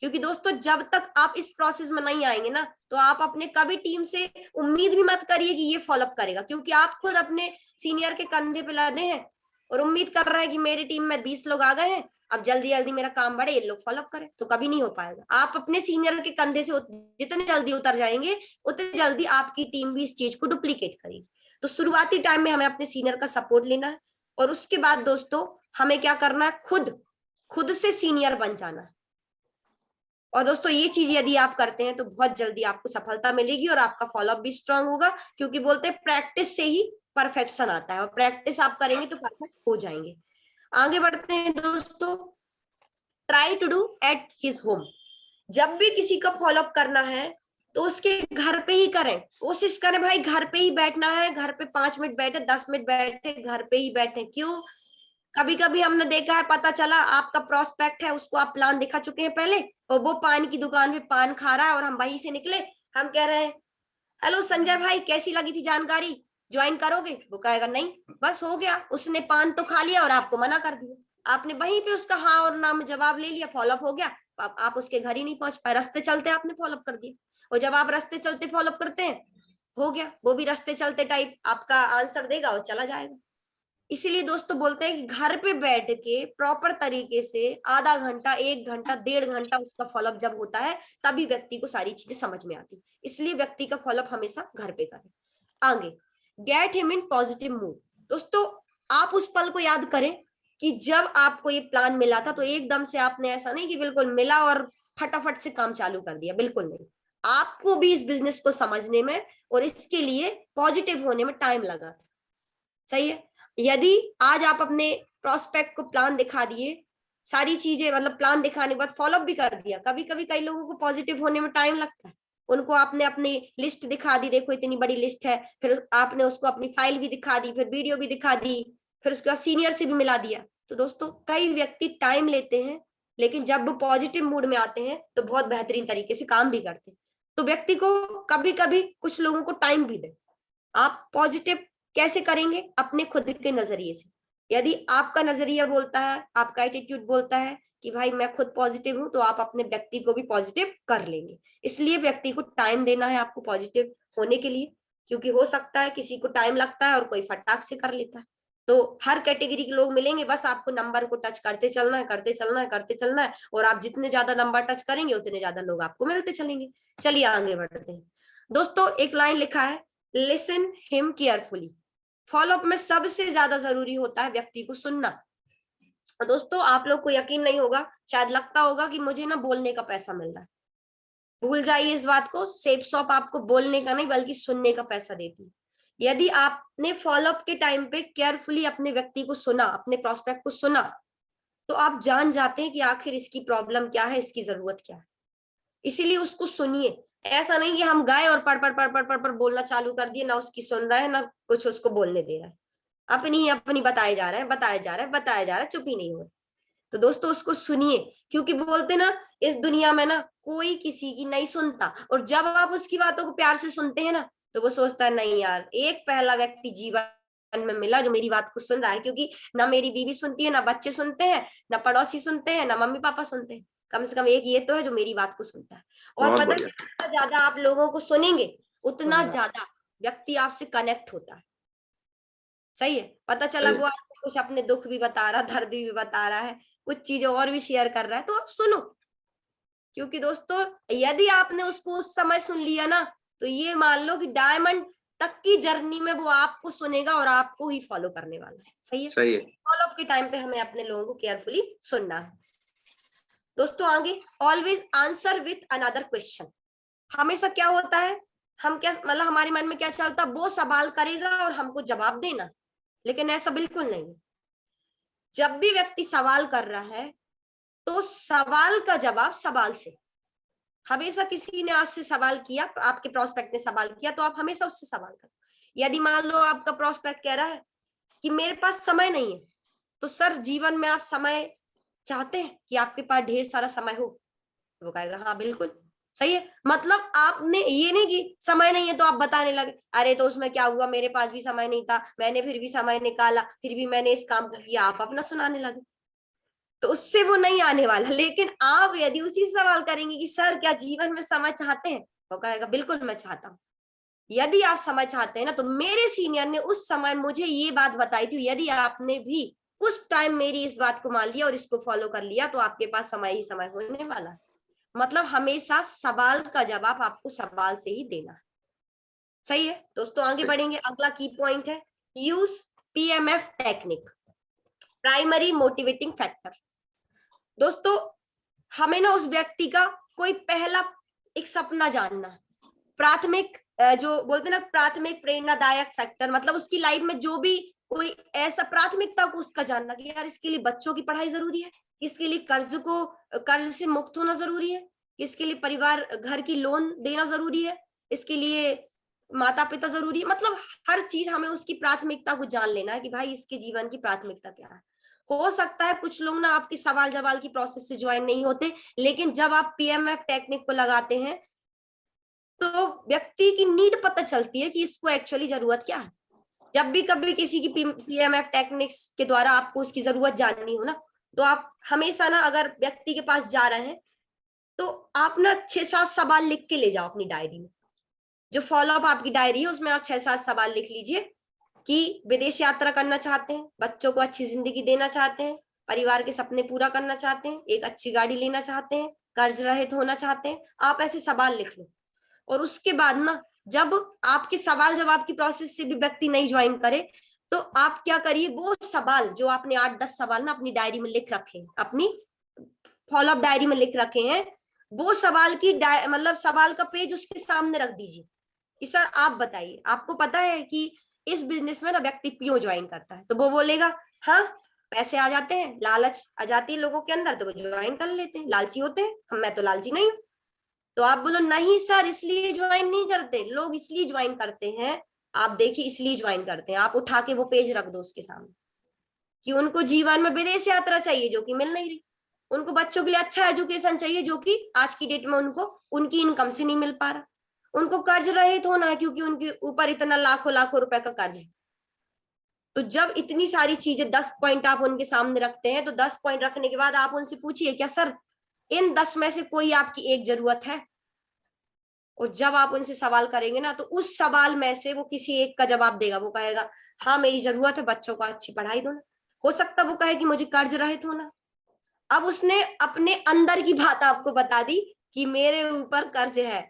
क्योंकि दोस्तों जब तक आप इस प्रोसेस में नहीं आएंगे ना, तो आप अपने कभी टीम से उम्मीद भी मत करिए कि ये फॉलोअप करेगा, क्योंकि आप खुद अपने सीनियर के कंधे पे लादे हैं और उम्मीद कर रहे हैं कि मेरी टीम में 20 लोग आ गए हैं, अब जल्दी जल्दी मेरा काम बढ़े, ये लोग फॉलोअप करें, तो कभी नहीं हो पाएगा। आप अपने सीनियर के कंधे से जितने जल्दी उतर जाएंगे उतनी जल्दी आपकी टीम भी इस चीज को डुप्लीकेट करेगी। तो शुरुआती टाइम में हमें अपने सीनियर का सपोर्ट लेना है और उसके बाद दोस्तों हमें क्या करना है, खुद से सीनियर बन जाना है। और दोस्तों ये चीज यदि आप करते हैं तो बहुत जल्दी आपको सफलता मिलेगी और आपका फॉलोअप भी स्ट्रांग होगा, क्योंकि बोलते हैं प्रैक्टिस से ही परफेक्शन आता है और प्रैक्टिस आप करेंगे तो परफेक्ट हो जाएंगे। आगे बढ़ते हैं दोस्तों, try to do at his home. जब भी किसी का फॉलोअप करना है तो उसके घर पे ही करें, कोशिश करें भाई घर पे ही बैठना है, घर पे 5 मिनट बैठे, 10 मिनट बैठे, घर पे ही बैठे। क्यों? कभी कभी हमने देखा है, पता चला आपका प्रोस्पेक्ट है, उसको आप प्लान दिखा चुके हैं पहले और वो पान की दुकान पे पान खा रहा है और हम वहीं से निकले, हम कह रहे हैं हेलो संजय भाई कैसी लगी थी जानकारी, ज्वाइन करोगे? वो कहेगा नहीं, बस हो गया, उसने पान तो खा लिया और आपको मना कर दिया। आपने वहीं पे उसका हाँ और ना में जवाब ले लिया, फॉलोअप हो गया, आप उसके घर ही नहीं पहुंच पाए, रास्ते चलते आपने फॉलोअप कर दिया। और जब आप रास्ते चलते फॉलोअप करते हैं, हो गया, वो भी रास्ते चलते टाइप आपका आंसर देगा और चला जाएगा। इसीलिए दोस्तों बोलते हैं कि घर पे बैठ के प्रॉपर तरीके से आधा घंटा, 1 घंटा, 1.5 घंटा उसका फॉलोअप जब होता है तभी व्यक्ति को सारी चीजें समझ में आती। इसलिए व्यक्ति का फॉलोअप हमेशा घर पे करें। आगे, get him in positive mood. दोस्तों आप उस पल को याद करें कि जब आपको ये प्लान मिला था तो एकदम से आपने ऐसा नहीं कि बिल्कुल मिला और फटाफट से काम चालू कर दिया, बिल्कुल नहीं। आपको भी इस बिजनेस को समझने में और इसके लिए पॉजिटिव होने में टाइम लगा था, सही है। यदि आज आप अपने प्रोस्पेक्ट को प्लान दिखा दिए, सारी चीजें मतलब प्लान दिखाने के बाद फॉलोअप भी कर दिया, कभी कभी कई लोगों को पॉजिटिव होने में टाइम लगता है, उनको आपने अपनी लिस्ट दिखा दी, देखो इतनी बड़ी लिस्ट है, फिर आपने उसको अपनी फाइल भी दिखा दी, फिर वीडियो भी दिखा दी, फिर उसके बाद सीनियर से भी मिला दिया। तो दोस्तों कई व्यक्ति टाइम लेते हैं, लेकिन जब वो पॉजिटिव मूड में आते हैं तो बहुत बेहतरीन तरीके से काम भी करते हैं। तो व्यक्ति को कभी कभी कुछ लोगों को टाइम भी दे। आप पॉजिटिव कैसे करेंगे? अपने खुद के नजरिए से। यदि आपका नजरिया बोलता है, आपका एटीट्यूड बोलता है कि भाई मैं खुद पॉजिटिव हूं, तो आप अपने व्यक्ति को भी पॉजिटिव कर लेंगे। इसलिए व्यक्ति को टाइम देना है आपको पॉजिटिव होने के लिए, क्योंकि हो सकता है किसी को टाइम लगता है और कोई फटाक से कर लेता है। तो हर कैटेगरी के लोग मिलेंगे, बस आपको नंबर को टच करते चलना है, करते चलना है, करते चलना है, और आप जितने ज्यादा नंबर टच करेंगे उतने ज्यादा लोग आपको मिलते चलेंगे। चलिए आगे बढ़ते हैं दोस्तों। एक लाइन लिखा है, लिसन हिम केयरफुली। फॉलोअप में सबसे ज्यादा जरूरी होता है व्यक्ति को सुनना। और दोस्तों आप लोग को यकीन नहीं होगा, शायद लगता होगा कि मुझे ना बोलने का पैसा मिल रहा है, भूल जाइए इस बात को। सेफ शॉप आपको बोलने का नहीं बल्कि सुनने का पैसा देती है। यदि आपने फॉलोअप के टाइम पे केयरफुली अपने व्यक्ति को सुना, अपने प्रोस्पेक्ट को सुना, तो आप जान जाते हैं कि आखिर इसकी प्रॉब्लम क्या है, इसकी जरूरत क्या है। इसीलिए उसको सुनिए। ऐसा नहीं कि हम गए और पढ़ बोलना चालू कर दिए, ना उसकी सुन रहा है ना कुछ उसको बोलने दे रहा है, अपनी बताए जा रहे हैं, चुप ही नहीं हो रहे। तो दोस्तों उसको सुनिए, क्योंकि बोलते ना इस दुनिया में ना कोई किसी की नहीं सुनता, और जब आप उसकी बातों को प्यार से सुनते हैं ना तो वो सोचता है नहीं यार, एक पहला व्यक्ति जीवन में मिला जो मेरी बात को सुन रहा है। क्योंकि ना मेरी बीवी सुनती है, ना बच्चे सुनते हैं, ना पड़ोसी सुनते हैं, ना मम्मी पापा सुनते हैं, कम से कम एक ये तो है जो मेरी बात को सुनता है। और बहुत पता है बढ़िया। जितना ज्यादा आप लोगों को सुनेंगे उतना ज्यादा व्यक्ति आपसे कनेक्ट होता है, सही है। पता चला वो आपको कुछ अपने दुख भी बता रहा, दर्द भी बता रहा है, कुछ चीजें और भी शेयर कर रहा है, तो आप सुनो। क्योंकि दोस्तों यदि आपने उसको उस समय सुन लिया ना, तो ये मान लो कि डायमंड तक की जर्नी में वो आपको सुनेगा और आपको ही फॉलो करने वाला है, सही है। सही है। फॉलोअप के टाइम पे हमें अपने लोगों को केयरफुली सुनना है। दोस्तों आगे, always answer with another question. हमेशा क्या होता है, हम क्या मतलब हमारे मन में क्या चलता, वो सवाल करेगा और हमको जवाब देना, लेकिन ऐसा बिल्कुल नहीं। जब भी व्यक्ति सवाल कर रहा है तो सवाल का जवाब सवाल से। हमेशा किसी ने आपसे सवाल किया, आपके प्रोस्पेक्ट ने सवाल किया, तो आप हमेशा उससे सवाल करो। यदि मान लो आपका प्रोस्पेक्ट कह रहा है कि मेरे पास समय नहीं है, तो सर जीवन में आप समय चाहते हैं कि आपके पास ढेर सारा समय हो? वो कहेगा हाँ बिल्कुल सही है। मतलब आपने ये नहीं कि समय नहीं है तो आप बताने लगे अरे तो उसमें क्या हुआ, मेरे पास भी समय नहीं था, मैंने फिर भी समय निकाला, फिर भी मैंने इस काम को किया, आप अपना सुनाने लगे, तो उससे वो नहीं आने वाला। लेकिन आप यदि उसी से सवाल करेंगे कि सर क्या जीवन में समय चाहते हैं, वो कहेगा बिल्कुल मैं चाहता हूँ। यदि आप समय चाहते हैं ना, तो मेरे सीनियर ने उस समय मुझे ये बात बताई थी, यदि आपने भी उस टाइम मेरी इस बात को मान लिया और इसको फॉलो कर लिया तो आपके पास समय ही समय होने वाला है। मतलब हमेशा सवाल का जवाब आपको सवाल से ही देना है। सही है दोस्तों, आगे बढ़ेंगे। अगला की पॉइंट है use PMF technique, primary motivating factor. दोस्तों हमें ना उस व्यक्ति का कोई पहला एक सपना जानना है, प्राथमिक जो बोलते ना प्राथमिक प्रेरणादायक फैक्टर, मतलब उसकी लाइफ में जो भी कोई ऐसा प्राथमिकता को उसका जानना कि यार इसके लिए बच्चों की पढ़ाई जरूरी है, इसके लिए कर्ज से मुक्त होना जरूरी है, इसके लिए परिवार घर की लोन देना जरूरी है, इसके लिए माता पिता जरूरी है। मतलब हर चीज हमें उसकी प्राथमिकता को जान लेना है कि भाई इसके जीवन की प्राथमिकता क्या है। हो सकता है कुछ लोग ना आपके सवाल जवाब की प्रोसेस से ज्वाइन नहीं होते, लेकिन जब आप पीएमएफ टेक्निक को लगाते हैं तो व्यक्ति की नीड पता चलती है कि इसको एक्चुअली जरूरत क्या है। जब भी कभी किसी की पीएमएफ टेक्निक्स के द्वारा आपको उसकी जरूरत जाननी हो ना, तो आप हमेशा ना अगर व्यक्ति के पास जा रहे हैं तो आप ना 6-7 सवाल लिख के ले जाओ अपनी डायरी में। जो फॉलोअप आपकी डायरी है उसमें आप 6-7 सवाल लिख लीजिए कि विदेश यात्रा करना चाहते हैं, बच्चों को अच्छी जिंदगी देना चाहते हैं, परिवार के सपने पूरा करना चाहते हैं, एक अच्छी गाड़ी लेना चाहते हैं, कर्ज रहित होना चाहते हैं। आप ऐसे सवाल लिख लो और उसके बाद ना जब आपके सवाल जवाब की प्रोसेस से भी व्यक्ति नहीं ज्वाइन करे तो आप क्या करिए, वो सवाल जो आपने 8-10 सवाल ना अपनी डायरी में लिख रखे हैं, अपनी फॉलोअप डायरी में लिख रखे हैं, वो सवाल की मतलब सवाल का पेज उसके सामने रख दीजिए कि सर आप बताइए आपको पता है कि इस बिजनेस में ना व्यक्ति क्यों ज्वाइन करता है। तो वो बोलेगा हाँ पैसे आ जाते हैं, लालच आ जाती है लोगों के अंदर तो वो ज्वाइन कर लेते हैं, लालची होते हैं। मैं तो लालची नहीं हूँ। तो आप बोलो नहीं सर इसलिए ज्वाइन नहीं करते लोग, इसलिए ज्वाइन करते हैं, आप देखिए इसलिए ज्वाइन करते हैं। आप उठा के वो पेज रख दो उसके सामने कि उनको जीवन में विदेश यात्रा चाहिए जो कि मिल नहीं रही, उनको बच्चों के लिए अच्छा एजुकेशन चाहिए जो कि आज की डेट में उनको उनकी इनकम से नहीं मिल पा रहा, उनको कर्ज रहित होना है क्योंकि उनके ऊपर इतना लाखों लाखों रुपए का कर्ज है। तो जब इतनी सारी चीजें 10 पॉइंट आप उनके सामने रखते हैं तो 10 पॉइंट रखने के बाद आप उनसे पूछिए क्या सर इन 10 में से कोई आपकी एक जरूरत है। और जब आप उनसे सवाल करेंगे ना तो उस सवाल में से वो किसी एक का जवाब देगा। वो कहेगा हाँ मेरी जरूरत है बच्चों को अच्छी पढ़ाई दो। हो सकता है वो कहे कि मुझे कर्ज रहित होना। अब उसने अपने अंदर की बात आपको बता दी कि मेरे ऊपर कर्ज है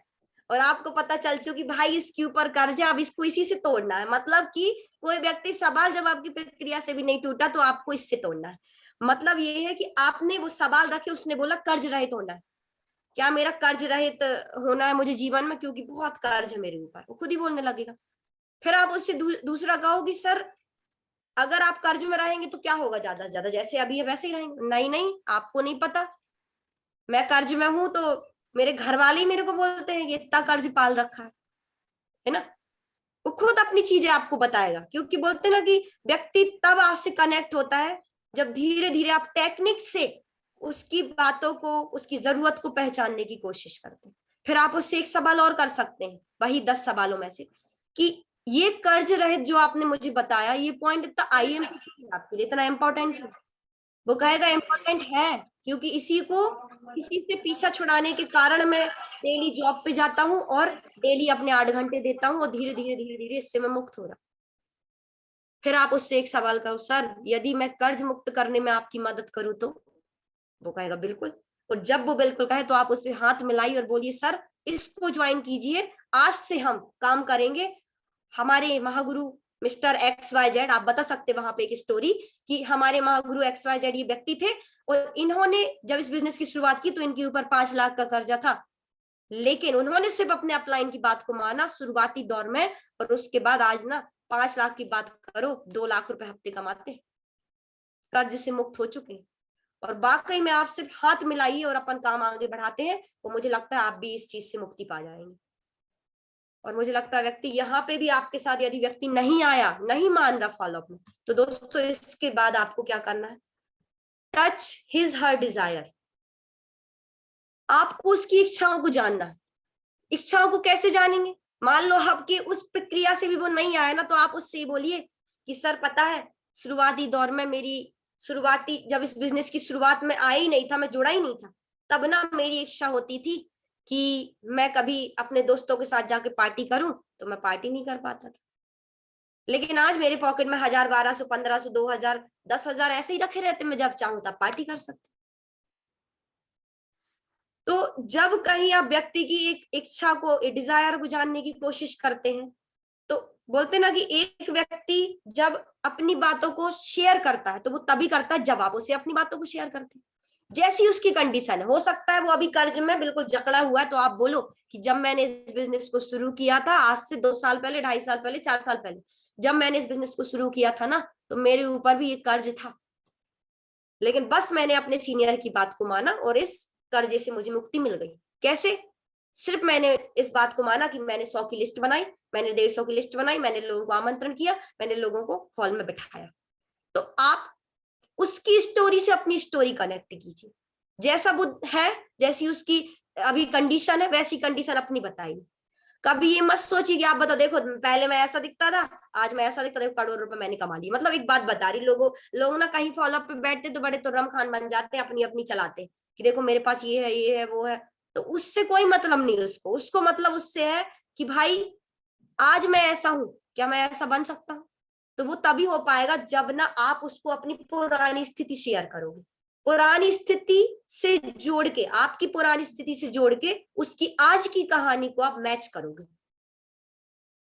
और आपको पता चल चुकी भाई इसके ऊपर कर्ज है, अब इसको इसी से तोड़ना है। मतलब कि कोई व्यक्ति सवाल जवाब की प्रक्रिया से भी नहीं टूटा तो आपको इससे तोड़ना है। मतलब ये है कि आपने वो सवाल रखे, उसने बोला कर्ज रहित होना है, क्या मेरा कर्ज रहित होना है मुझे जीवन में क्योंकि बहुत कर्ज है मेरे ऊपर, वो खुद ही बोलने लगेगा। फिर आप उससे दूसरा कहो कि सर अगर आप कर्ज में रहेंगे तो क्या होगा, ज्यादा से ज्यादा जैसे अभी है वैसे ही रहेंगे। नहीं नहीं आपको नहीं पता, मैं कर्ज में हूं तो मेरे घर वाले ही मेरे को बोलते हैं कि इतना कर्ज पाल रखा है ना। वो खुद अपनी चीजें आपको बताएगा क्योंकि बोलते ना कि व्यक्ति तब आपसे कनेक्ट होता है जब धीरे धीरे आप टेक्निक से उसकी बातों को उसकी जरूरत को पहचानने की कोशिश करते हैं। फिर आप उससे एक सवाल और कर सकते हैं वही 10 सवालों में से कि ये कर्ज रहित जो आपने मुझे बताया ये पॉइंट इतना आईएमपी आपके लिए इतना इम्पोर्टेंट है। वो कहेगा इम्पोर्टेंट है क्योंकि इसी से पीछा छुड़ाने के कारण मैं डेली जॉब पे जाता हूँ और डेली अपने 8 घंटे देता हूँ और धीरे धीरे धीरे धीरे इससे मैं मुक्त हो रहा। फिर आप उससे एक सवाल करो सर यदि मैं कर्ज मुक्त करने में आपकी मदद करूं तो वो कहेगा बिल्कुल। और जब वो बिल्कुल कहे तो आप उससे हाथ मिलाइए और बोलिए सर इसको ज्वाइन कीजिए, आज से हम काम करेंगे। हमारे महागुरु मिस्टर XYZ, आप बता सकते वहां पे एक स्टोरी कि हमारे महागुरु XYZ ये व्यक्ति थे और इन्होंने जब इस बिजनेस की शुरुआत की तो इनके ऊपर 5 लाख का कर्जा था, लेकिन उन्होंने सिर्फ अपने अपलाइन की बात को माना शुरुआती दौर में और उसके बाद आज ना 5 लाख की बात करो 2 लाख रुपए हफ्ते कमाते, कर्ज से मुक्त हो चुके। और वाकई में आप सिर्फ हाथ मिलाइए और अपन काम आगे बढ़ाते हैं तो मुझे लगता है आप भी इस चीज से मुक्ति पा जाएंगे। और मुझे लगता है व्यक्ति यहाँ पे भी आपके साथ यदि व्यक्ति नहीं आया, नहीं मान रहा फॉलोअप में, तो दोस्तों इसके बाद आपको क्या करना है? Touch his her desire. आपको उसकी इच्छाओं को जानना है। इच्छाओं को कैसे जानेंगे? मान लो आपकी उस प्रक्रिया से भी वो नहीं आया ना, तो आप उससे बोलिए कि सर पता है शुरुआती दौर में मेरी शुरुआती, जब इस बिजनेस की शुरुआत में आया ही नहीं था, मैं जुड़ा ही नहीं था, तब ना मेरी इच्छा होती थी कि मैं कभी अपने दोस्तों के साथ जाके पार्टी करूं, तो मैं पार्टी नहीं कर पाता था। लेकिन आज मेरे पॉकेट में 1000, 1200, 1500, 2000, 10,000 ऐसे ही रखे रहते, मैं जब चाहूं तब पार्टी कर सकती। तो जब कहीं आप व्यक्ति की एक इच्छा को, एक डिजायर को जानने की कोशिश करते हैं, तो बोलते ना कि एक व्यक्ति जब अपनी बातों को शेयर करता है तो वो तभी करता है जब आप उसे अपनी बातों को शेयर करते हैं। जैसी उसकी कंडीशन है, हो सकता है वो अभी कर्ज में बिल्कुल जकड़ा हुआ है, तो आप बोलो कि जब मैंने इस बिजनेस को शुरू किया था, आज से 2 साल पहले, 2.5 साल पहले, 4 साल पहले, जब मैंने इस बिजनेस को शुरू किया था ना, तो मेरे ऊपर भी ये कर्ज था, लेकिन बस मैंने अपने सीनियर की बात को माना और इस कर्जे से मुझे मुक्ति मिल गई। कैसे? सिर्फ मैंने इस बात को माना कि मैंने 100 की लिस्ट बनाई, मैंने 150 की लिस्ट बनाई, मैंने लोगों को आमंत्रण किया, मैंने लोगों को हॉल में बिठाया। तो आप उसकी स्टोरी से अपनी स्टोरी कनेक्ट कीजिए। जैसा वो है, जैसी उसकी अभी कंडीशन है, वैसी कंडीशन अपनी बताइए। कभी ये मत सोचिए कि आप बताओ देखो पहले मैं ऐसा दिखता था, आज मैं ऐसा दिखता, देखो करोड़ रुपए मैंने कमा लिए। मतलब एक बात बता रही, लोग ना कहीं फॉलोअप पे बैठते तो बड़े तुर्रम खान बन जाते हैं, अपनी अपनी चलाते कि देखो मेरे पास ये है वो है। तो उससे कोई मतलब नहीं उसको, उसको मतलब उससे है कि भाई आज मैं ऐसा हूं, क्या मैं ऐसा बन सकता हूँ? तो वो तभी हो पाएगा जब ना आप उसको अपनी पुरानी स्थिति शेयर करोगे, पुरानी स्थिति से जोड़ के, आपकी पुरानी स्थिति से जोड़ के उसकी आज की कहानी को आप मैच करोगे,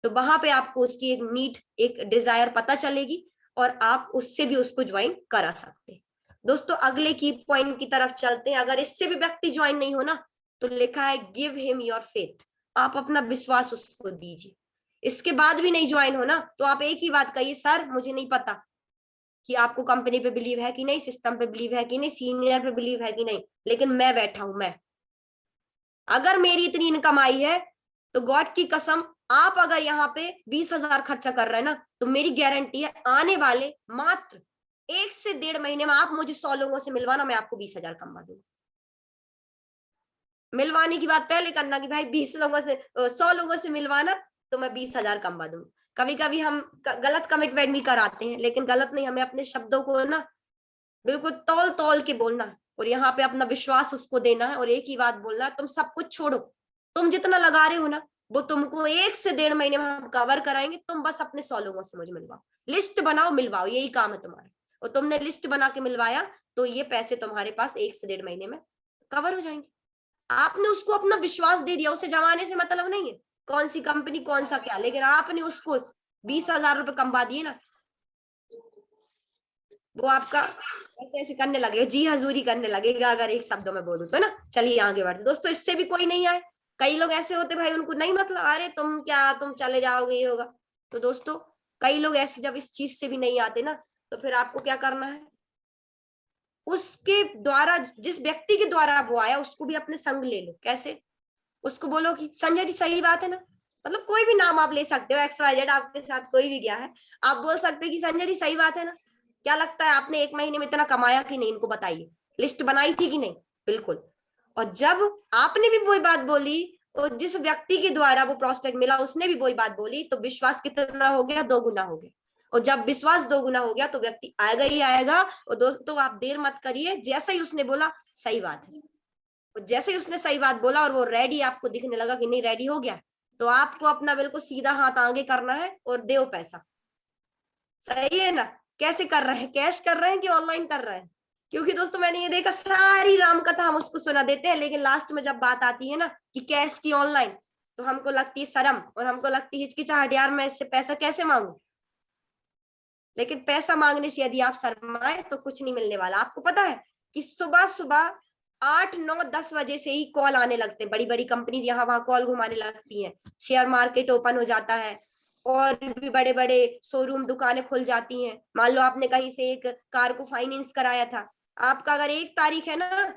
तो वहां पे आपको उसकी एक नीड, एक डिजायर पता चलेगी और आप उससे भी उसको ज्वाइन करा सकते हैं। दोस्तों अगले की पॉइंट की तरफ चलते हैं। अगर इससे भी व्यक्ति ज्वाइन नहीं हो ना, तो लिखा है गिव हिम योर फेथ। आप अपना विश्वास उसको दीजिए। इसके बाद भी नहीं ज्वाइन हो ना, तो आप एक ही बात कहिए, सर मुझे नहीं पता कि आपको कंपनी पे बिलीव है कि नहीं, सिस्टम पे बिलीव है कि नहीं, सीनियर पे बिलीव है कि नहीं, लेकिन मैं बैठा हूं। मैं अगर मेरी इतनी इनकम आई है तो गॉड की कसम, आप अगर यहाँ पे 20,000 खर्चा कर रहे हैं ना, तो मेरी गारंटी है आने वाले मात्र 1 से 1.5 महीने में आप मुझे 100 लोगों से मिलवाना, मैं आपको 20,000 कमा दूंगा। मिलवाने की बात पहले करना कि भाई 20 लोगों से 100 लोगों से मिलवाना तो मैं 20,000 कमा दूंगा। कभी कभी हम गलत कमिटमेंट भी कराते हैं, लेकिन गलत नहीं, हमें अपने शब्दों को ना बिल्कुल तौल तौल के बोलना है और यहाँ पे अपना विश्वास उसको देना है और एक ही बात बोलना है, तुम सब कुछ छोड़ो, तुम जितना लगा रहे हो ना वो तुमको 1 से 1.5 महीने में हम कवर कराएंगे। तुम बस अपने 100 लोगों से मुझे मिलवाओ, लिस्ट बनाओ, मिलवाओ, यही काम है तुम्हारा। और तुमने लिस्ट बना के मिलवाया तो ये पैसे तुम्हारे पास 1 से 1.5 महीने में कवर हो जाएंगे। आपने उसको अपना विश्वास दे दिया, उसे जमाने से मतलब नहीं है कौन सी कंपनी कौन सा क्या, लेकिन आपने उसको 20,000 रुपए कमवा दिए ना, वो आपका ऐसे ऐसे करने लगेगा, जी हजूरी करने लगेगा, अगर एक शब्दों में बोलूं तो ना। चलिए आगे बढ़ते दोस्तों, इससे भी कोई नहीं आए। कई लोग ऐसे होते भाई उनको नहीं मतलब, अरे तुम क्या, तुम चले जाओगे, ये होगा। तो दोस्तों कई लोग ऐसे जब इस चीज से भी नहीं आते ना, तो फिर आपको क्या करना है, उसके द्वारा, जिस व्यक्ति के द्वारा वो आया उसको भी अपने संग ले लो। कैसे? उसको बोलो कि संजय जी सही बात है ना, मतलब कोई भी नाम आप ले सकते हो, XYZ आपके साथ कोई भी गया है, आप बोल सकते हैं कि संजय जी सही बात है ना, क्या लगता है आपने 1 महीने में इतना कमाया कि नहीं, इनको बताइए, लिस्ट बनाई थी कि नहीं? बिल्कुल। और जब आपने भी वही बात बोली और जिस व्यक्ति के द्वारा वो प्रोस्पेक्ट मिला उसने भी वही बात बोली, तो विश्वास कितना हो गया? 2 गुना हो गया। और जब विश्वास 2 गुना हो गया तो व्यक्ति आएगा ही आएगा। और दोस्तों आप देर मत करिए, जैसा ही उसने बोला सही बात है, और जैसे ही उसने सही बात बोला और वो रेडी आपको दिखने लगा कि नहीं रेडी हो गया, तो आपको अपना बिल्कुल सीधा हाथ आगे करना है और दो पैसा। सही है ना? कैसे कर रहे हैं, कैश कर रहे हैं कि ऑनलाइन कर रहे हैं? क्योंकि दोस्तों मैंने ये देखा, सारी राम कथा हम उसको सुना देते हैं, लेकिन लास्ट में जब बात आती है ना कि कैश की ऑनलाइन, तो हमको लगती है शर्म और हमको लगती है हिचकिचाहट, यार मैं इससे पैसा कैसे मांगू। लेकिन पैसा मांगने से यदि आप शर्माए तो कुछ नहीं मिलने वाला। आपको पता है कि सुबह सुबह 8, 9, 10 बजे से ही कॉल आने लगते हैं, बड़ी बड़ी कंपनीज यहाँ वहां कॉल घुमाने लगती हैं, शेयर मार्केट ओपन हो जाता है और भी बड़े बड़े शोरूम दुकानें खुल जाती हैं। मान लो आपने कहीं से एक कार को फाइनेंस कराया था, आपका अगर 1 तारीख है ना,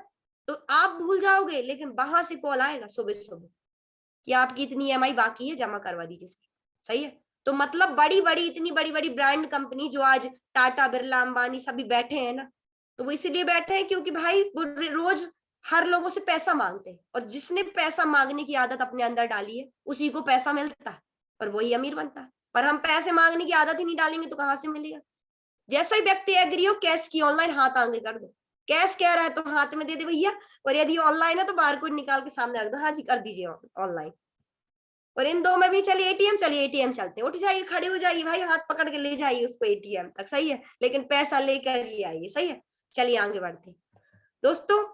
तो आप भूल जाओगे, लेकिन वहां से कॉल आएगा सुबह सुबह कि आपकी इतनी EMI बाकी है, जमा करवा दीजिए। सही है। तो मतलब बड़ी बड़ी इतनी बड़ी बड़ी ब्रांड कंपनी जो आज टाटा, बिरला, अंबानी सभी बैठे हैं ना, तो वो इसीलिए बैठे हैं क्योंकि भाई वो रोज हर लोगों से पैसा मांगते हैं, और जिसने पैसा मांगने की आदत अपने अंदर डाली है उसी को पैसा मिलता है और वही अमीर बनता है। पर हम पैसे मांगने की आदत ही नहीं डालेंगे तो कहां से मिलेगा। जैसा ही व्यक्ति एग्री हो, कैश की ऑनलाइन, हाथ आगे कर दो। कैश कह रहा है तो हाथ में दे दे भैया, और यदि ऑनलाइन है तो बारकोड निकाल के सामने रख दो, हाँ जी कर दीजिए ऑनलाइन। और इन दो में भी चलिए एटीएम चलते हैं, उठ जाइए, खड़े हो जाइए भाई, हाथ पकड़ के ले जाइए उसको एटीएम तक। सही है, लेकिन पैसा लेकर ही आइए। सही है, चलिए आगे बढ़ते हैं दोस्तों।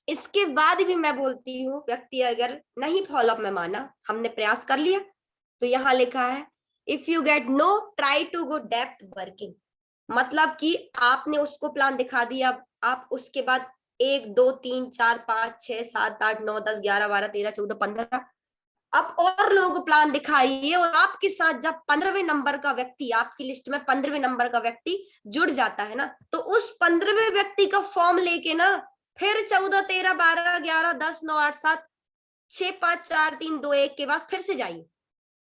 इसके बाद भी मैं बोलती हूँ, व्यक्ति अगर नहीं फॉलोअप में माना, हमने प्रयास कर लिया, तो यहाँ लिखा है if you get no try to go depth working. मतलब कि आपने उसको प्लान दिखा दिया, आप उसके बाद 1 2 3 4 5 6 7 8 9 10 11 12 13 14 15 अब और लोगों को प्लान दिखाइए, और आपके साथ जब 15वें नंबर का व्यक्ति, आपकी लिस्ट में 15वें नंबर का व्यक्ति जुड़ जाता है ना, तो उस 15वें व्यक्ति का फॉर्म लेके ना फिर 14 13 12 11 10 9 8 7 6 5 4 3 2 1 के बाद फिर से जाइए।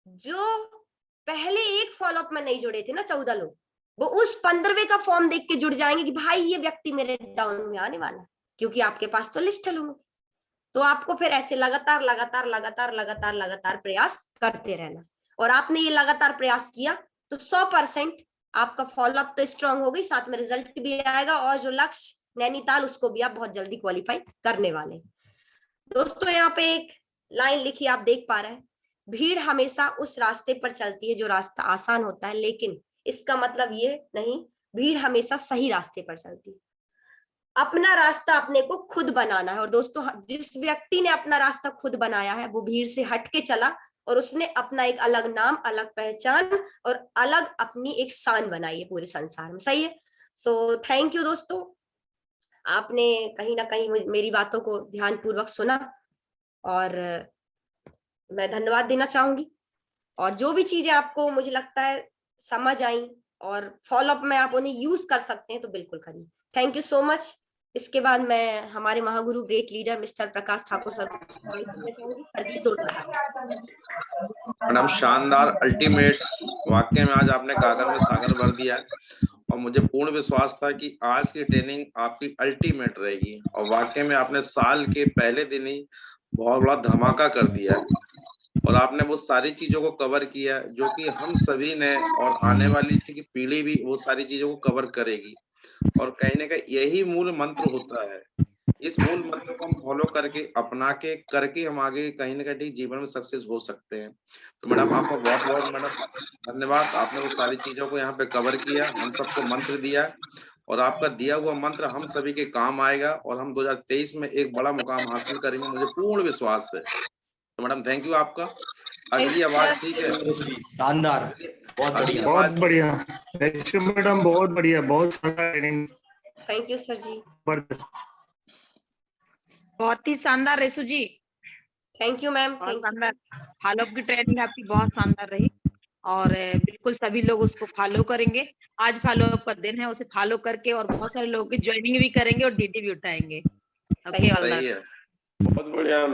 जो पहले एक फॉलोअप में नहीं जुड़े थे ना 14 लोग, वो उस 15वें का फॉर्म देख के जुड़ जाएंगे कि भाई ये व्यक्ति मेरे डाउन में आने वाला है, क्योंकि आपके पास तो लिस्ट है लोगों। तो आपको फिर ऐसे लगातार लगातार लगातार लगातार लगातार प्रयास करते रहना, और आपने ये लगातार प्रयास किया तो 100% आपका फॉलोअप तो स्ट्रांग हो गई, साथ में रिजल्ट भी आएगा, और जो लक्ष्य नैनीताल उसको भी आप बहुत जल्दी क्वालिफाई करने वाले हैं। दोस्तों यहाँ पे एक लाइन लिखी आप देख पा रहे हैं, भीड़ हमेशा उस रास्ते पर चलती है जो रास्ता आसान होता है, लेकिन इसका मतलब ये नहीं, भीड़ हमेशा सही रास्ते पर चलती है। अपना रास्ता अपने को खुद बनाना है। और दोस्तों जिस व्यक्ति ने अपना रास्ता खुद बनाया है वो भीड़ से हट के चला, और उसने अपना एक अलग नाम, अलग पहचान और अलग अपनी एक शान बनाई है पूरे संसार में। सही है। सो थैंक यू दोस्तों, आपने कहीं ना कहीं मेरी बातों को ध्यानपूर्वक सुना, और मैं धन्यवाद देना चाहूंगी। और जो भी चीजें आपको मुझे लगता है समझ आई और फॉलोअप में आप उन्हें यूज कर सकते हैं तो बिल्कुल करिए। Thank you so much. इसके बाद मैं हमारे Mahaguru great leader mister Prakash Thakur sir madam शानदार, अल्टीमेट, वाकई में आज आपने गागर में सागर भर दिया है, और मुझे पूर्ण विश्वास था कि आज की ट्रेनिंग आपकी अल्टीमेट रहेगी, और वाकई में आपने साल के पहले दिन ही बहुत बड़ा धमाका कर दिया है, और आपने वो सारी चीजों को कवर किया जो कि हम सभी ने और आने वाली पीढ़ी भी वो सारी चीजों को कवर करेगी। और कहीं ना कहीं यही मूल मंत्र होता है, इस मूल मंत्र को हम फॉलो करके अपना के करके हम आगे कहीं ना कहीं जीवन में सक्सेस हो सकते हैं। तो मैडम आपका बहुत बहुत मैडम धन्यवाद, आपने वो सारी चीजों को यहाँ पे कवर किया, हम सबको मंत्र दिया, और आपका दिया हुआ मंत्र हम सभी के काम आएगा, और हम 2023 में एक बड़ा मुकाम हासिल करेंगे, मुझे पूर्ण विश्वास है। तो मैडम थैंक यू आपका। अगली आवाज, ठीक है, शानदार, बहुत बढ़िया, बहुत बढ़िया मैडम, बहुत बढ़िया, बहुत शानदार ट्रेनिंग। थैंक यू सर जी, बहुत ही शानदार रेसू जी, थैंक यू मैम, बहुत थैंक शानदार। फॉलोअप की ट्रेनिंग आपकी बहुत शानदार रही, और बिल्कुल सभी लोग उसको फॉलो करेंगे। आज फॉलोअप का दिन है, उसे फॉलो करके और बहुत सारे लोगों की ज्वाइनिंग भी करेंगे और डीडी भी उठाएंगे। ओके, सही है, बहुत बढ़िया।